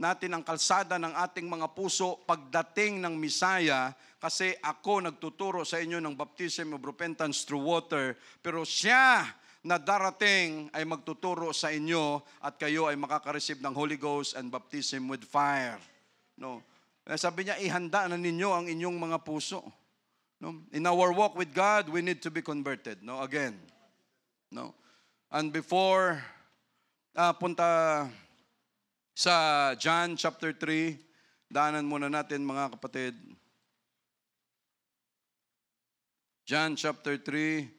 natin ang kalsada ng ating mga puso pagdating ng Messiah, kasi ako nagtuturo sa inyo ng baptism of repentance through water, pero siya na darating ay magtuturo sa inyo at kayo ay makaka-receive ng Holy Ghost and baptism with fire. No. Sabi niya, ihanda na ninyo ang inyong mga puso. No. In our walk with God, we need to be converted. No, again. No. And before punta sa John chapter 3, daanan muna natin, mga kapatid. John chapter 3,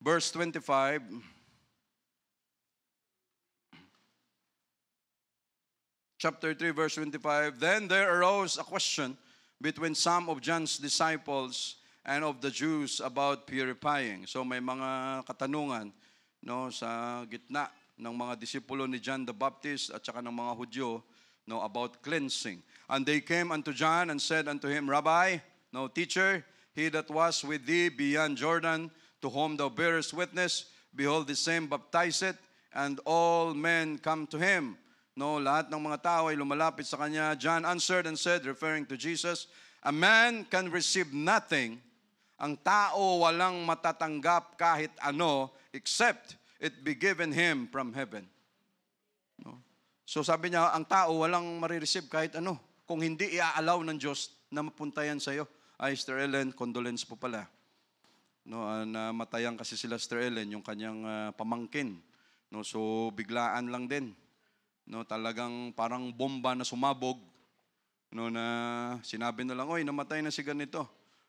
verse 25. Chapter 3, verse 25. Then there arose a question between some of John's disciples and of the Jews about purifying. So may mga katanungan, no, sa gitna ng mga disipulo ni John the Baptist at saka ng mga Hudyo, no, about cleansing. And they came unto John and said unto him, Rabbi, no, teacher, he that was with thee beyond Jordan, to whom thou bearest witness, behold, the same baptizeth, and all men come to him. No, lahat ng mga tao ay lumalapit sa kanya. John answered and said, referring to Jesus, a man can receive nothing. Ang tao walang matatanggap kahit ano, except it be given him from heaven. No? So sabi niya, ang tao walang marireceive kahit ano, kung hindi i-allow ng Diyos na mapunta yan sa'yo. Ay, Sister Ellen, condolence po pala. No, namatayan kasi sila, Sister Ellen, yung kanyang pamangkin. No, so biglaan lang din. No, talagang parang bomba na sumabog. No, na sinabi na lang, oy, namatay na si ganito.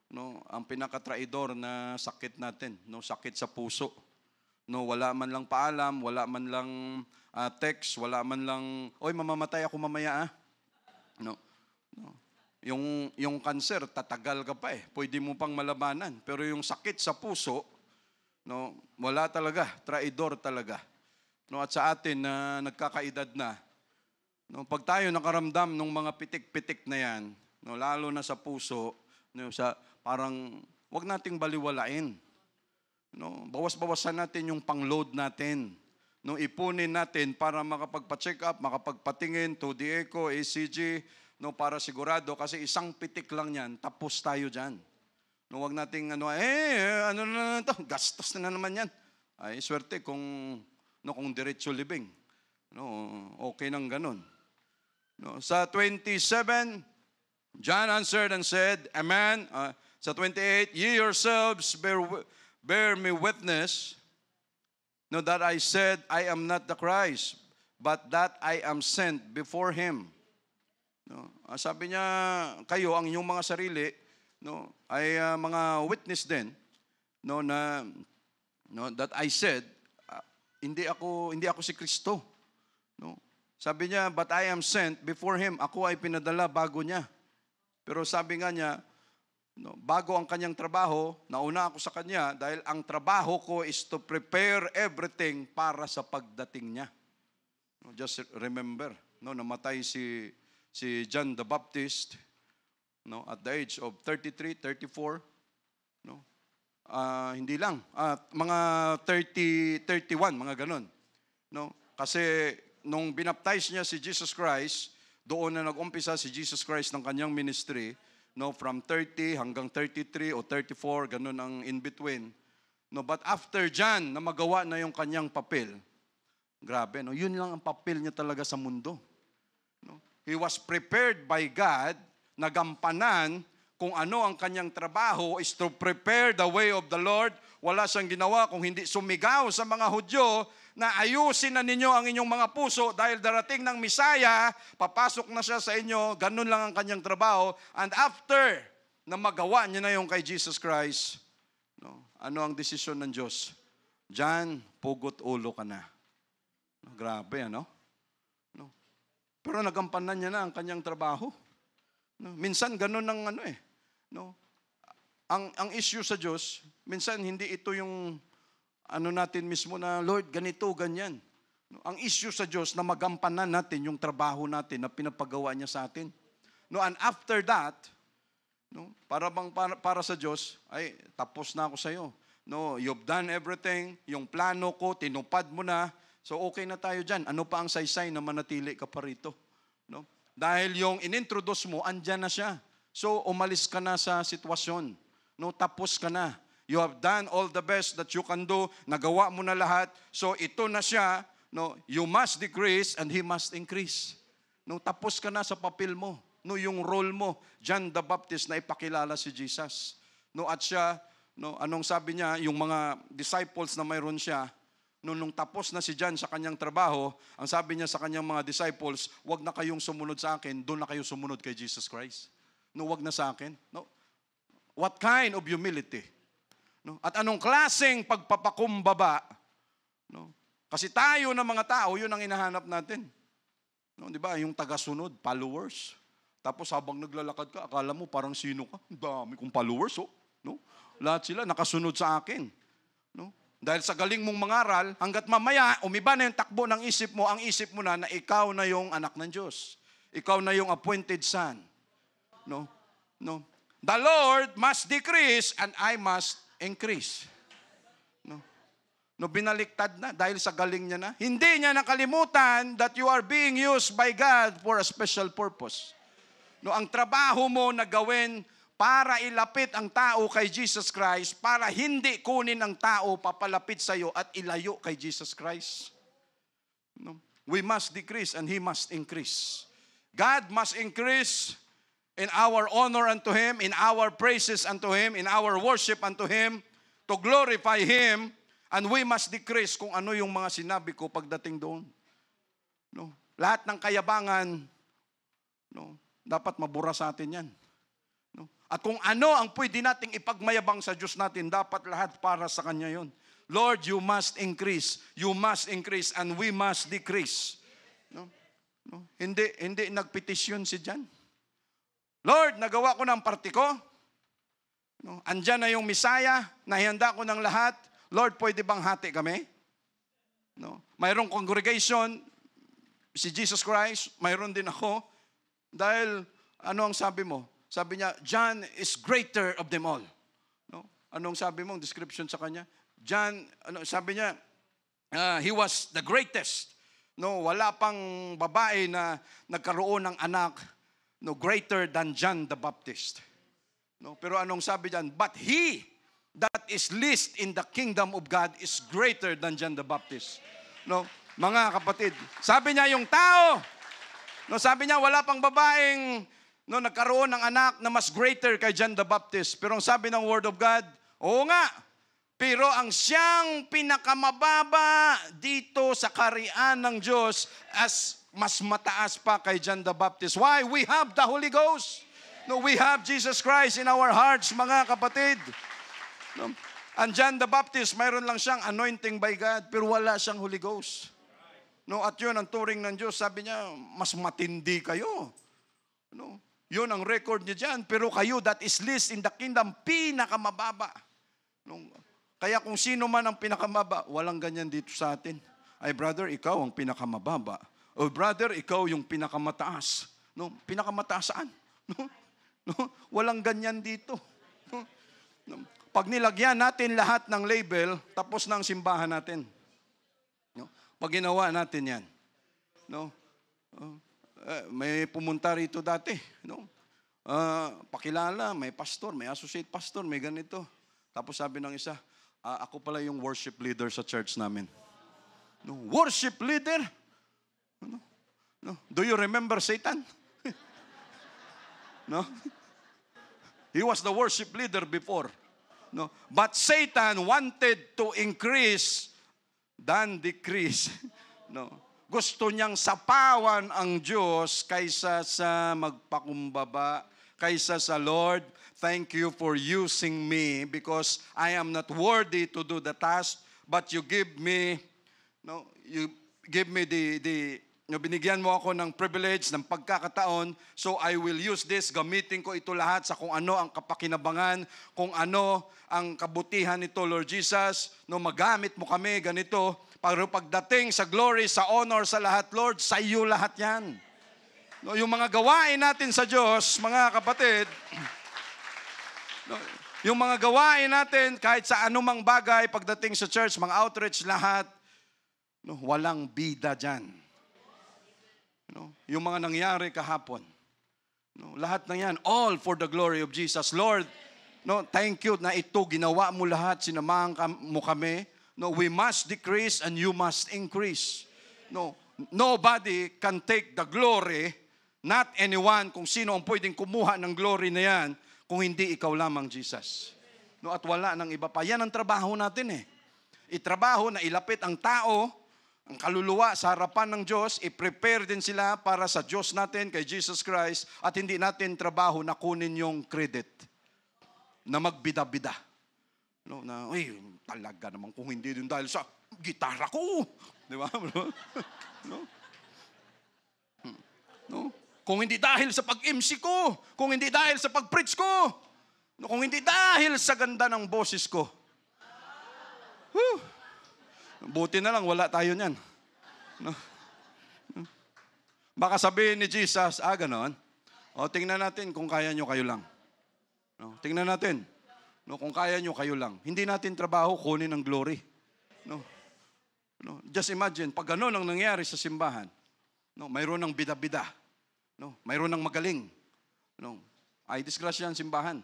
No, ang pinakatraidor na sakit natin, no, sakit sa puso. No, wala man lang paalam, wala man lang text, wala man lang, oy, mamamatay ako mamaya ah. No. No. Yung cancer, tatagal ka pa eh. Pwede mo pang malabanan. Pero yung sakit sa puso, no, wala talaga, traidor talaga. No, at sa atin na nagkakaedad na, no, pag tayo nakaramdam ng mga pitik-pitik na yan, no, lalo na sa puso, no, parang wag nating baliwalain. No, bawas-bawasan natin yung pang-load natin. No, ipunin natin para makapagpa-check up, makapagpatingin, 2D echo, ECG, no, para sigurado kasi isang pitik lang yan, tapos tayo diyan. No, wag nating ano na to, gastos na naman yan. Ay swerte kung diretso libing. No, okay nang ganun. No, sa 27, John answered and said, Amen. Sa 28, ye yourselves bear me witness, no, that I said, I am not the Christ, but that I am sent before Him. No, sabi niya, kayo, ang inyong mga sarili, no, ay mga witness din, no, na no, that I said, hindi ako si Kristo. No? Sabi niya, but I am sent before Him. Ako ay pinadala bago niya. Pero sabi nga niya, no, bago ang kanyang trabaho, nauna ako sa kanya dahil ang trabaho ko is to prepare everything para sa pagdating niya. No, just remember, no, namatay si John the Baptist, no, at the age of 33, 34, no. Hindi lang, mga 30, 31, mga ganun. No? Kasi nung binaptize niya si Jesus Christ, doon na nag-umpisa si Jesus Christ ng kanyang ministry, no, from 30 hanggang 33 o 34, ganun ang in between. No, but after John na magawa na yung kanyang papel, grabe, no, yun lang ang papel niya talaga sa mundo. No? He was prepared by God na gampanan kung ano ang kanyang trabaho is to prepare the way of the Lord. Wala siyang ginawa kung hindi sumigaw sa mga Hudyo na ayusin na ninyo ang inyong mga puso dahil darating ng Misaya, papasok na siya sa inyo, ganun lang ang kanyang trabaho. And after na magawa niya na yung kay Jesus Christ, no, ano ang desisyon ng Diyos? Diyan, pugot ulo ka na. No, grabe, ano? No. Pero nagampanan niya na ang kanyang trabaho. No, minsan ganun ang ano eh. No. Ang issue sa Diyos, minsan hindi ito yung ano natin mismo na, Lord, ganito, ganyan. No, ang issue sa Diyos na magampanan natin yung trabaho natin na pinapagawa niya sa atin. No, and after that, no, para sa Diyos, ay tapos na ako sa iyo. No, you've done everything, yung plano ko tinupad mo na. So okay na tayo diyan. Ano pa ang saysay na manatili ka pa rito? No? Dahil yung inintroduce mo, andyan na siya. So, umalis ka na sa sitwasyon. No, tapos ka na. You have done all the best that you can do. Nagawa mo na lahat. So, ito na siya. No, you must decrease and He must increase. No, tapos ka na sa papel mo. No, yung role mo. John the Baptist na ipakilala si Jesus. No, at siya, no, anong sabi niya, yung mga disciples na mayroon siya, nung tapos na si John sa kanyang trabaho, ang sabi niya sa kanyang mga disciples, wag na kayong sumunod sa akin, doon na kayo sumunod kay Jesus Christ. No, wag na sa akin. No. What kind of humility? No? At anong klaseng pagpapakumbaba? No? Kasi tayo na mga tao, yun ang hinahanap natin. No, di ba? Yung tagasunod, followers. Tapos habang naglalakad ka, akala mo parang sino ka? Dami kong followers, oh. No? Lahat sila nakasunod sa akin. No? Dahil sa galing mong mangaral, hanggat mamaya, umiba na yung takbo ng isip mo, ang isip mo na ikaw na yung anak ng Diyos. Ikaw na yung appointed son. No? No? The Lord must decrease and I must increase. No? No, binaliktad na dahil sa galing niya na. Hindi niya nakalimutan that you are being used by God for a special purpose. No, ang trabaho mo na gawin para ilapit ang tao kay Jesus Christ, para hindi kunin ang tao papalapit sa iyo at ilayo kay Jesus Christ. No? We must decrease and He must increase. God must increase in our honor unto Him, in our praises unto Him, in our worship unto Him, to glorify Him, and we must decrease kung ano yung mga sinabi ko pagdating doon. No? Lahat ng kayabangan, no, dapat mabura sa atin yan. No? At kung ano ang pwede nating ipagmayabang sa Diyos natin, dapat lahat para sa Kanya yon. Lord, you must increase, and we must decrease. No? No? Hindi nagpetisyon si John. Lord, nagawa ko ng parte ko. No? Andyan na yung Misaya, nahihanda ko ng lahat. Lord, pwede bang hati kami? No? Mayroong congregation, si Jesus Christ, mayroon din ako. Dahil, ano ang sabi mo? Sabi niya, John is greater of them all. No? Anong sabi mo, description sa kanya? John, sabi niya, he was the greatest. No, wala pang babae na nagkaroon ng anak, no, greater than John the Baptist. No, pero anong sabi diyan? But he that is least in the kingdom of God is greater than John the Baptist. No, mga kapatid, sabi niya yung tao, no, sabi niya wala pang babaeng nagkaroon ng anak na mas greater kay John the Baptist. Pero ang sabi ng Word of God, oo nga, pero ang siyang pinakamababa dito sa kaharian ng Diyos as mas mataas pa kay John the Baptist. Why? We have the Holy Ghost. No, we have Jesus Christ in our hearts, mga kapatid. No? And John the Baptist, mayroon lang siyang anointing by God, pero wala siyang Holy Ghost. No, at yun ang turing ng Diyos. Sabi niya, mas matindi kayo. No? Yun ang record niya dyan. Pero kayo, that is least in the kingdom, pinakamababa. No? Kaya kung sino man ang pinakamababa, walang ganyan dito sa atin. Ay, brother, ikaw ang pinakamababa. O, brother, ikaw yung pinakamataas. No? Pinakamataas saan? No? No? Walang ganyan dito. No? No? Pag nilagyan natin lahat ng label, tapos na ang simbahan natin. No? Pag ginawa natin yan. No? May pumunta rito dati. No? Pakilala, may pastor, may associate pastor, may ganito. Tapos sabi ng isa, ako pala yung worship leader sa church namin. No, worship leader? No? No? Do you remember Satan? No? He was the worship leader before. No? But Satan wanted to increase than decrease. No? Gusto niyang sapawan ang Diyos kaysa sa magpakumbaba, kaysa sa Lord, thank you for using me because I am not worthy to do the task, but you give me, binigyan mo ako ng privilege, ng pagkakataon, so I will use this, gamitin ko ito lahat sa kung ano ang kapakinabangan, kung ano ang kabutihan nito, Lord Jesus, magamit mo kami ganito, pero pagdating sa glory, sa honor, sa lahat, Lord, sa iyo lahat yan. Yung mga gawain natin sa Diyos, mga kapatid, yung mga gawain natin, kahit sa anumang bagay, pagdating sa church, mga outreach, lahat, walang bida dyan. Yung mga nangyari kahapon, lahat na yan, all for the glory of Jesus. Lord, thank you na ito, ginawa mo lahat, sinamahan mo kami. We must decrease and you must increase. Nobody can take the glory, not anyone, kung sino ang pwedeng kumuha ng glory na yan, kung hindi ikaw lamang, Jesus. At wala ng iba pa. Yan ang trabaho natin . Itrabaho na ilapit ang tao, ang kaluluwa sa harapan ng Diyos, i-prepare din sila para sa Diyos natin, kay Jesus Christ, at hindi natin trabaho na kunin yung credit, na magbida-bida. Na, talaga naman kung hindi din dahil sa gitara ko. Di ba? Kung hindi dahil sa pag-MC ko, kung hindi dahil sa pag-preach ko, kung hindi dahil sa ganda ng boses ko. Buti na lang, wala tayo niyan. Baka sabihin ni Jesus, ganon. Tingnan natin kung kaya nyo, kayo lang. Tingnan natin. Kung kaya nyo, kayo lang. Hindi natin trabaho, kunin ang glory. Just imagine, pag gano'n ang nangyari sa simbahan, mayroon ng bida-bida. Mayroon ng magaling. Ay disgrasya ang simbahan.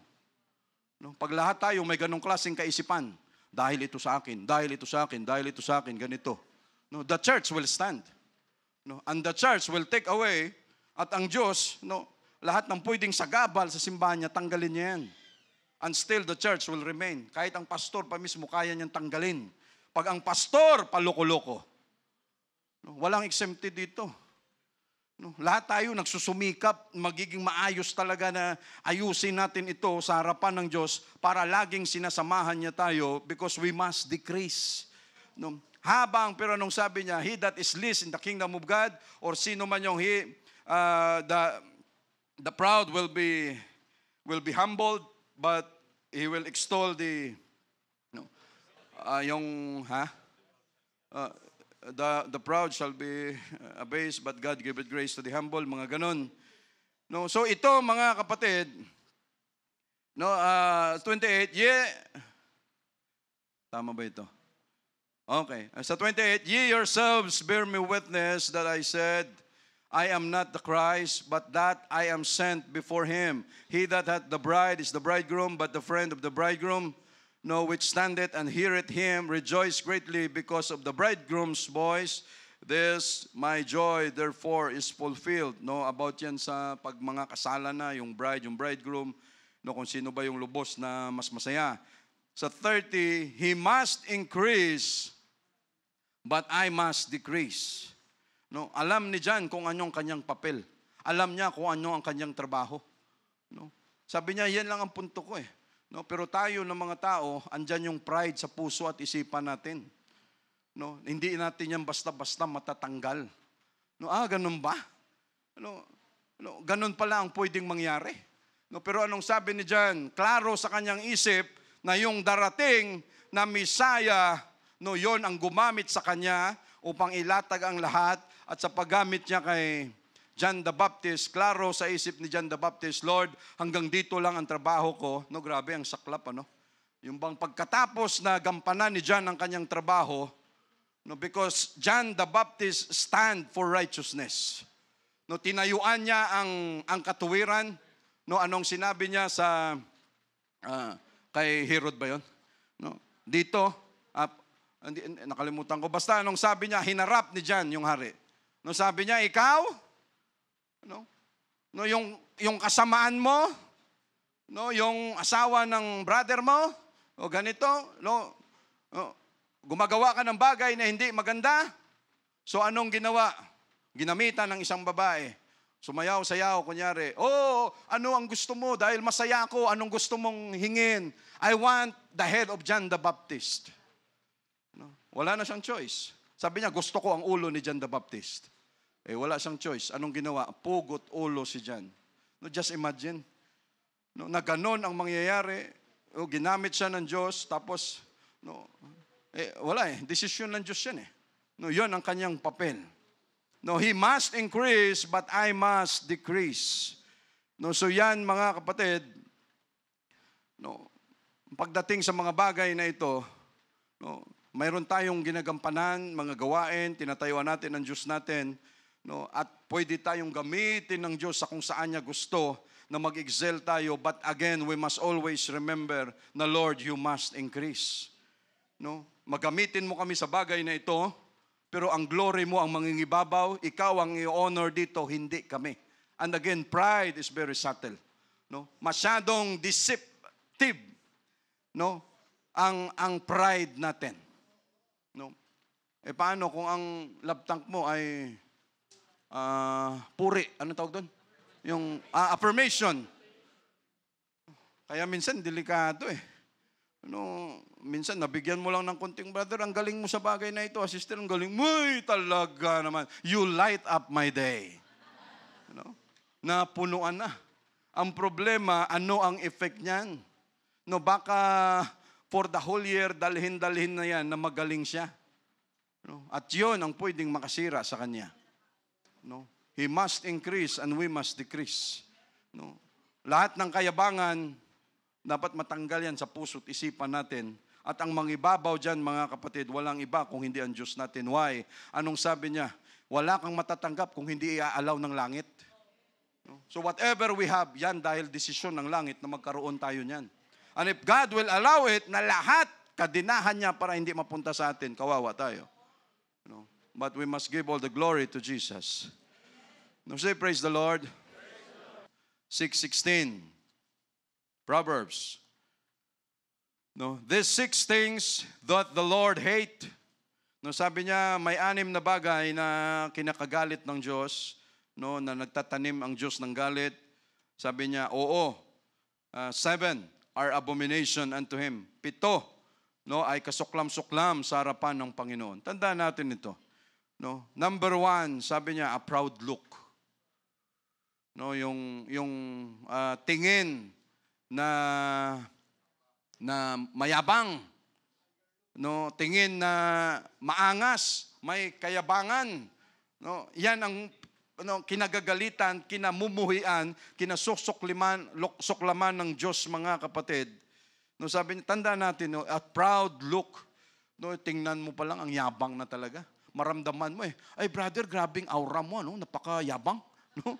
Pag lahat tayo may ganong klaseng kaisipan, dahil ito sa akin, dahil ito sa akin, dahil ito sa akin, ganito. The church will stand. And the church will take away, at ang Diyos, lahat ng pwedeng sagabal sa simbahan niya, tanggalin niya yan. And still the church will remain. Kahit ang pastor pa mismo, kaya niyang tanggalin. Pag ang pastor, paloko-loko. Walang exempted dito. No, lahat tayo nagsusumikap, magiging maayos talaga na ayusin natin ito sa harapan ng Diyos para laging sinasamahan niya tayo because we must decrease. No, pero nung sabi niya, he that is least in the kingdom of God, or sino man yung the proud will be humbled, but he will extol the the proud shall be abased, but God giveth grace to the humble, mga ganun. No, so ito mga kapatid, 28, tama ba ito? Okay. Sa 28, ye yourselves bear me witness that I said, I am not the Christ, but that I am sent before him. He that hath the bride is the bridegroom, but the friend of the bridegroom, which standeth and heareth him, rejoice greatly because of the bridegroom's voice. This, my joy, therefore, is fulfilled. About yan sa pag mga kasalan na, yung bride, yung bridegroom, kung sino ba yung lubos na mas masaya. Sa 30, he must increase, but I must decrease. Alam ni John kung anong kanyang papel. Alam niya kung ano ang kanyang trabaho. Sabi niya, yan lang ang punto ko eh. Pero tayo ng mga tao, andyan yung pride sa puso at isipan natin. Hindi natin yan basta-basta matatanggal. Ganun ba? Ganun pala ang pwedeng mangyari. Pero anong sabi ni John? Klaro sa kanyang isip na yung darating na Misaya, yon ang gumamit sa kanya upang ilatag ang lahat, at sa paggamit niya kay John the Baptist, klaro sa isip ni John the Baptist, Lord, hanggang dito lang ang trabaho ko. Grabe ang saklap, Yung bang pagkatapos na gampanan ni John ang kanyang trabaho, because John the Baptist stand for righteousness. Tinayuan niya ang katuwiran. Anong sinabi niya sa kay Herod ba yun? Dito, nakalimutan ko. Basta anong sabi niya, hinarap ni John yung hari. Sabi niya, ikaw, yung kasamaan mo, yung asawa ng brother mo, o ganito, gumagawa ka ng bagay na hindi maganda. So anong ginawa? Ginamitan ng isang babae. Sumayaw-sayaw, kunyari, ano ang gusto mo? Dahil masaya ako, anong gusto mong hingin? I want the head of John the Baptist. Wala na siyang choice. Sabi niya, gusto ko ang ulo ni John the Baptist. Wala siyang choice. Anong ginawa? Pugot ulo si John. Just imagine. Na ganon ang mangyayari. Ginamit siya ng Diyos, tapos, wala desisyon ng Diyos yan yun ang kanyang papel. He must increase, but I must decrease. So yan mga kapatid, pagdating sa mga bagay na ito, mayroon tayong ginagampanan, mga gawain, tinatayuan natin ang Diyos natin, at pwede tayong gamitin ng Diyos sa kung saan niya gusto na mag-excel tayo. But again, we must always remember na Lord, you must increase. Magamitin mo kami sa bagay na ito, pero ang glory mo ang mangingibabaw, ikaw ang i-honor dito, hindi kami. And again, pride is very subtle. Masyadong deceptive ang pride natin. Paano kung ang love tank mo ay puri? Ano tawag doon? Yung affirmation. Kaya minsan delikado minsan nabigyan mo lang ng konting, brother, ang galing mo sa bagay na ito, sister, ang galing mo, talaga naman. You light up my day. Napunuan na. Ang problema, ano ang effect niyan? Baka for the whole year, dalhin-dalhin na yan na magaling siya. At yun ang pwedeng makasira sa kanya. He must increase and we must decrease. Lahat ng kayabangan, dapat matanggal yan sa puso't isipan natin. At ang mangibabaw dyan, mga kapatid, walang iba kung hindi ang Diyos natin. Why? Anong sabi niya? Wala kang matatanggap kung hindi iaalaw ng langit. So whatever we have, yan dahil desisyon ng langit na magkaroon tayo niyan. And if God will allow it, na lahat, kadinahan niya para hindi mapunta sa atin, kawawa tayo. But we must give all the glory to Jesus. Say, praise the Lord. 6:16. Proverbs. These 6 things that the Lord hate. Sabi niya, may 6 na bagay na kinakagalit ng Diyos. no, na nagtatanim ang Diyos ng galit. Sabi niya, oo, 7 are abomination unto Him. 7, no, ay kasuklam-suklam sa harapan ng Panginoon. Tandaan natin ito. No? Number 1, sabi niya, a proud look. No, yung tingin na mayabang. No, tingin na maangas, may kayabangan. No, yan ang kinagagalitan, kinamumuhian, kinasuklaman ng Diyos, mga kapatid. No, sabi niya, tandaan natin, no, a proud look. No, tingnan mo pa lang, ang yabang na talaga. Maramdaman mo ay brother, grabing aura mo, no? Napakayabang. No?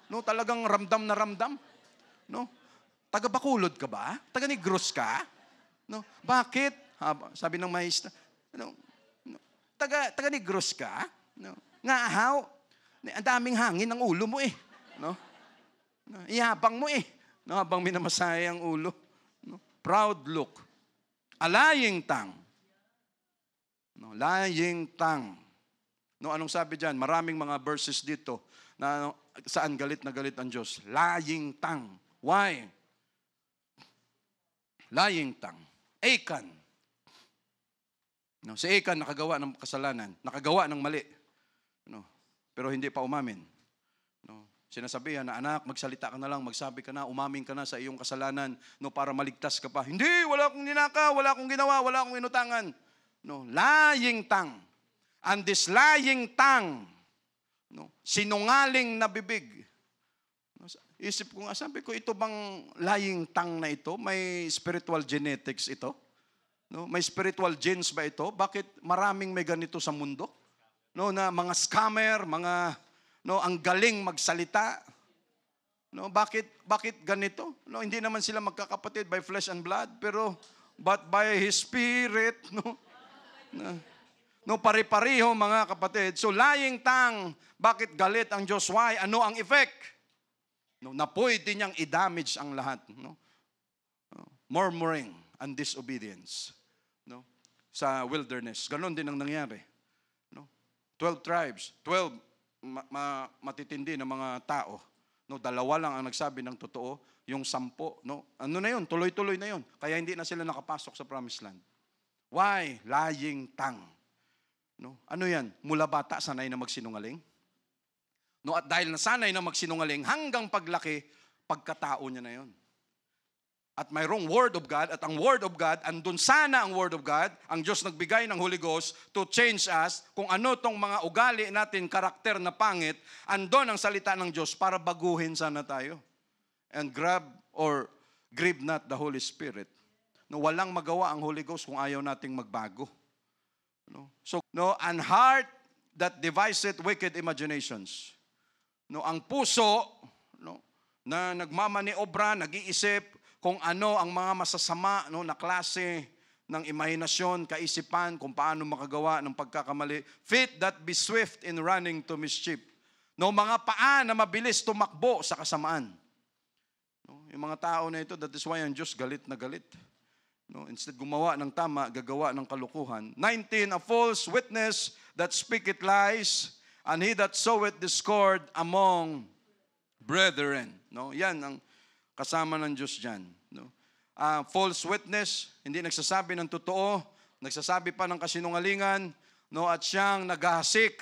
No, talagang ramdam na ramdam. No? Taga Bacolod ka ba? Taga Negros ka? No? Bakit? Sabi ng maestra, no? Taga Negros ka? No? Ngahaw, ang daming hangin ng ulo mo no? Iyabang mo no? Habang minamasaya ang ulo. No? Proud look. A lying tongue. No, lying tongue. No, anong sabi diyan? Maraming mga verses dito na saan galit na galit ang Diyos. Lying tongue. Why? Lying tongue. Achan. No, si Achan nakagawa ng kasalanan, nakagawa ng mali. No, pero hindi pa umamin. No, sinasabihan na, anak, magsalita ka na lang, magsabi ka na, umamin ka na sa iyong kasalanan, no, para maligtas ka pa. Hindi, wala akong ninaka, wala akong ginawa, wala akong inutangan. No, lying tongue. And this lying tongue, no, sinungaling na bibig. No, isip ko nga, sabi ko, ito bang lying tongue na ito, may spiritual genetics ito? No, may spiritual genes ba ito? Bakit maraming may ganito sa mundo? No, na mga scammer, mga ang galing magsalita. No, bakit ganito? No, hindi naman sila magkakapatid by flesh and blood, pero but by His Spirit, no, pare-pareho, mga kapatid. So lying tongue, bakit galit ang Diyos? Why? Ano ang effect? No, na pwede niyang i-damage ang lahat, no? Murmuring and disobedience. No? Sa wilderness. Ganon din ang nangyari. No? 12 tribes. 12 matitindi na mga tao. No? 2 lang ang nagsabi ng totoo. Yung 10. No? Ano na yun? Tuloy-tuloy na yun. Kaya hindi na sila nakapasok sa promised land. Why? Lying tongue. No? Ano yan? Mula bata, sanay na magsinungaling. No? At dahil nasanay na magsinungaling, hanggang paglaki, pagkatao niya na yun. At mayroong Word of God, at ang Word of God, andun sana ang Word of God, ang Diyos nagbigay ng Holy Ghost to change us, kung ano tong mga ugali natin, karakter na pangit, andun ang salita ng Diyos para baguhin sana tayo. And grieve not the Holy Spirit. No, walang magawa ang Holy Ghost kung ayaw nating magbago. No? So, an heart that deviseth wicked imaginations. No, ang puso, na nagmamaniobra, nag-iisip, kung ano ang mga masasama na klase ng imahinasyon, kaisipan, kung paano makagawa ng pagkakamali. Feet that be swift in running to mischief. No, mga paa na mabilis tumakbo sa kasamaan. No, yung mga tao na ito, that is why ang Diyos galit na galit. No, instead gumawa ng tama, gagawa ng kalukuhan. 19, a false witness that speaketh lies, and he that soweth discord among brethren. No, yan ang kasama ng Diyos dyan. No? False witness, hindi nagsasabi ng totoo, nagsasabi pa ng kasinungalingan, no? At siyang naghahasik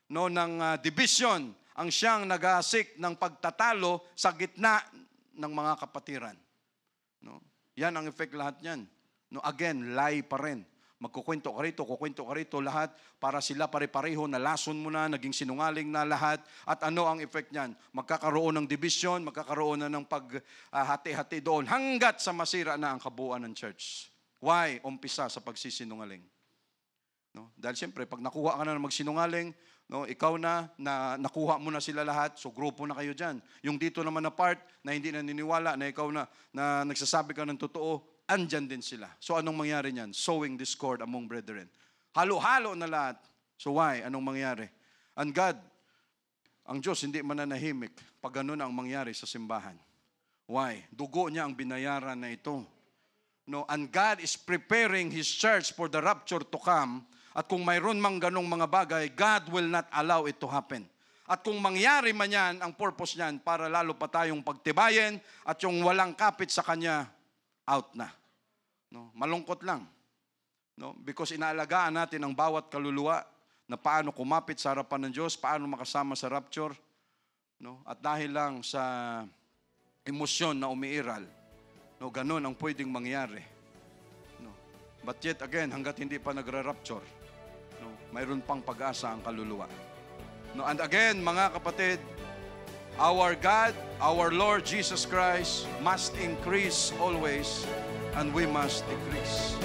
ng division, ang siyang naghahasik ng pagtatalo sa gitna ng mga kapatiran. No? Yan ang effect lahat yan. No? Again, lie pa rin. Magkukwento ka rito, kukwento ka rito, lahat para sila pare-pareho, nalason mo na, naging sinungaling na lahat. At ano ang effect niyan? Magkakaroon ng division, magkakaroon na ng paghati-hati doon hanggat sa masira na ang kabuuan ng church. Why? Umpisa sa pagsisinungaling. No? Dahil siyempre, pag nakuha ka na ng magsinungaling, ikaw na nakuha mo na sila lahat, so grupo na kayo dyan. Yung dito naman na part na hindi naniniwala, na ikaw na nagsasabi ka ng totoo, andyan din sila. So anong mangyari niyan? Sowing discord among brethren. Halo-halo na lahat. So why? Anong mangyari? And God, ang Diyos hindi mananahimik pag ganun ang mangyari sa simbahan. Why? Dugo niya ang binayaran na ito. No, and God is preparing His church for the rapture to come. At kung mayroon mang ganong mga bagay, God will not allow it to happen. At kung mangyari man yan, ang purpose niyan, para lalo pa tayong pagtibayin at yung walang kapit sa Kanya, out na. No? Malungkot lang. No? Because inaalagaan natin ang bawat kaluluwa na paano kumapit sa harapan ng Diyos, paano makasama sa rapture. No? At dahil lang sa emosyon na umiiral, no, ganun ang pwedeng mangyari. No? But yet again, hanggat hindi pa nagra-rapture, no, mayroon pang pag-asa ang kaluluwa. No, and again, mga kapatid, our God, our Lord Jesus Christ must increase always, and we must decrease.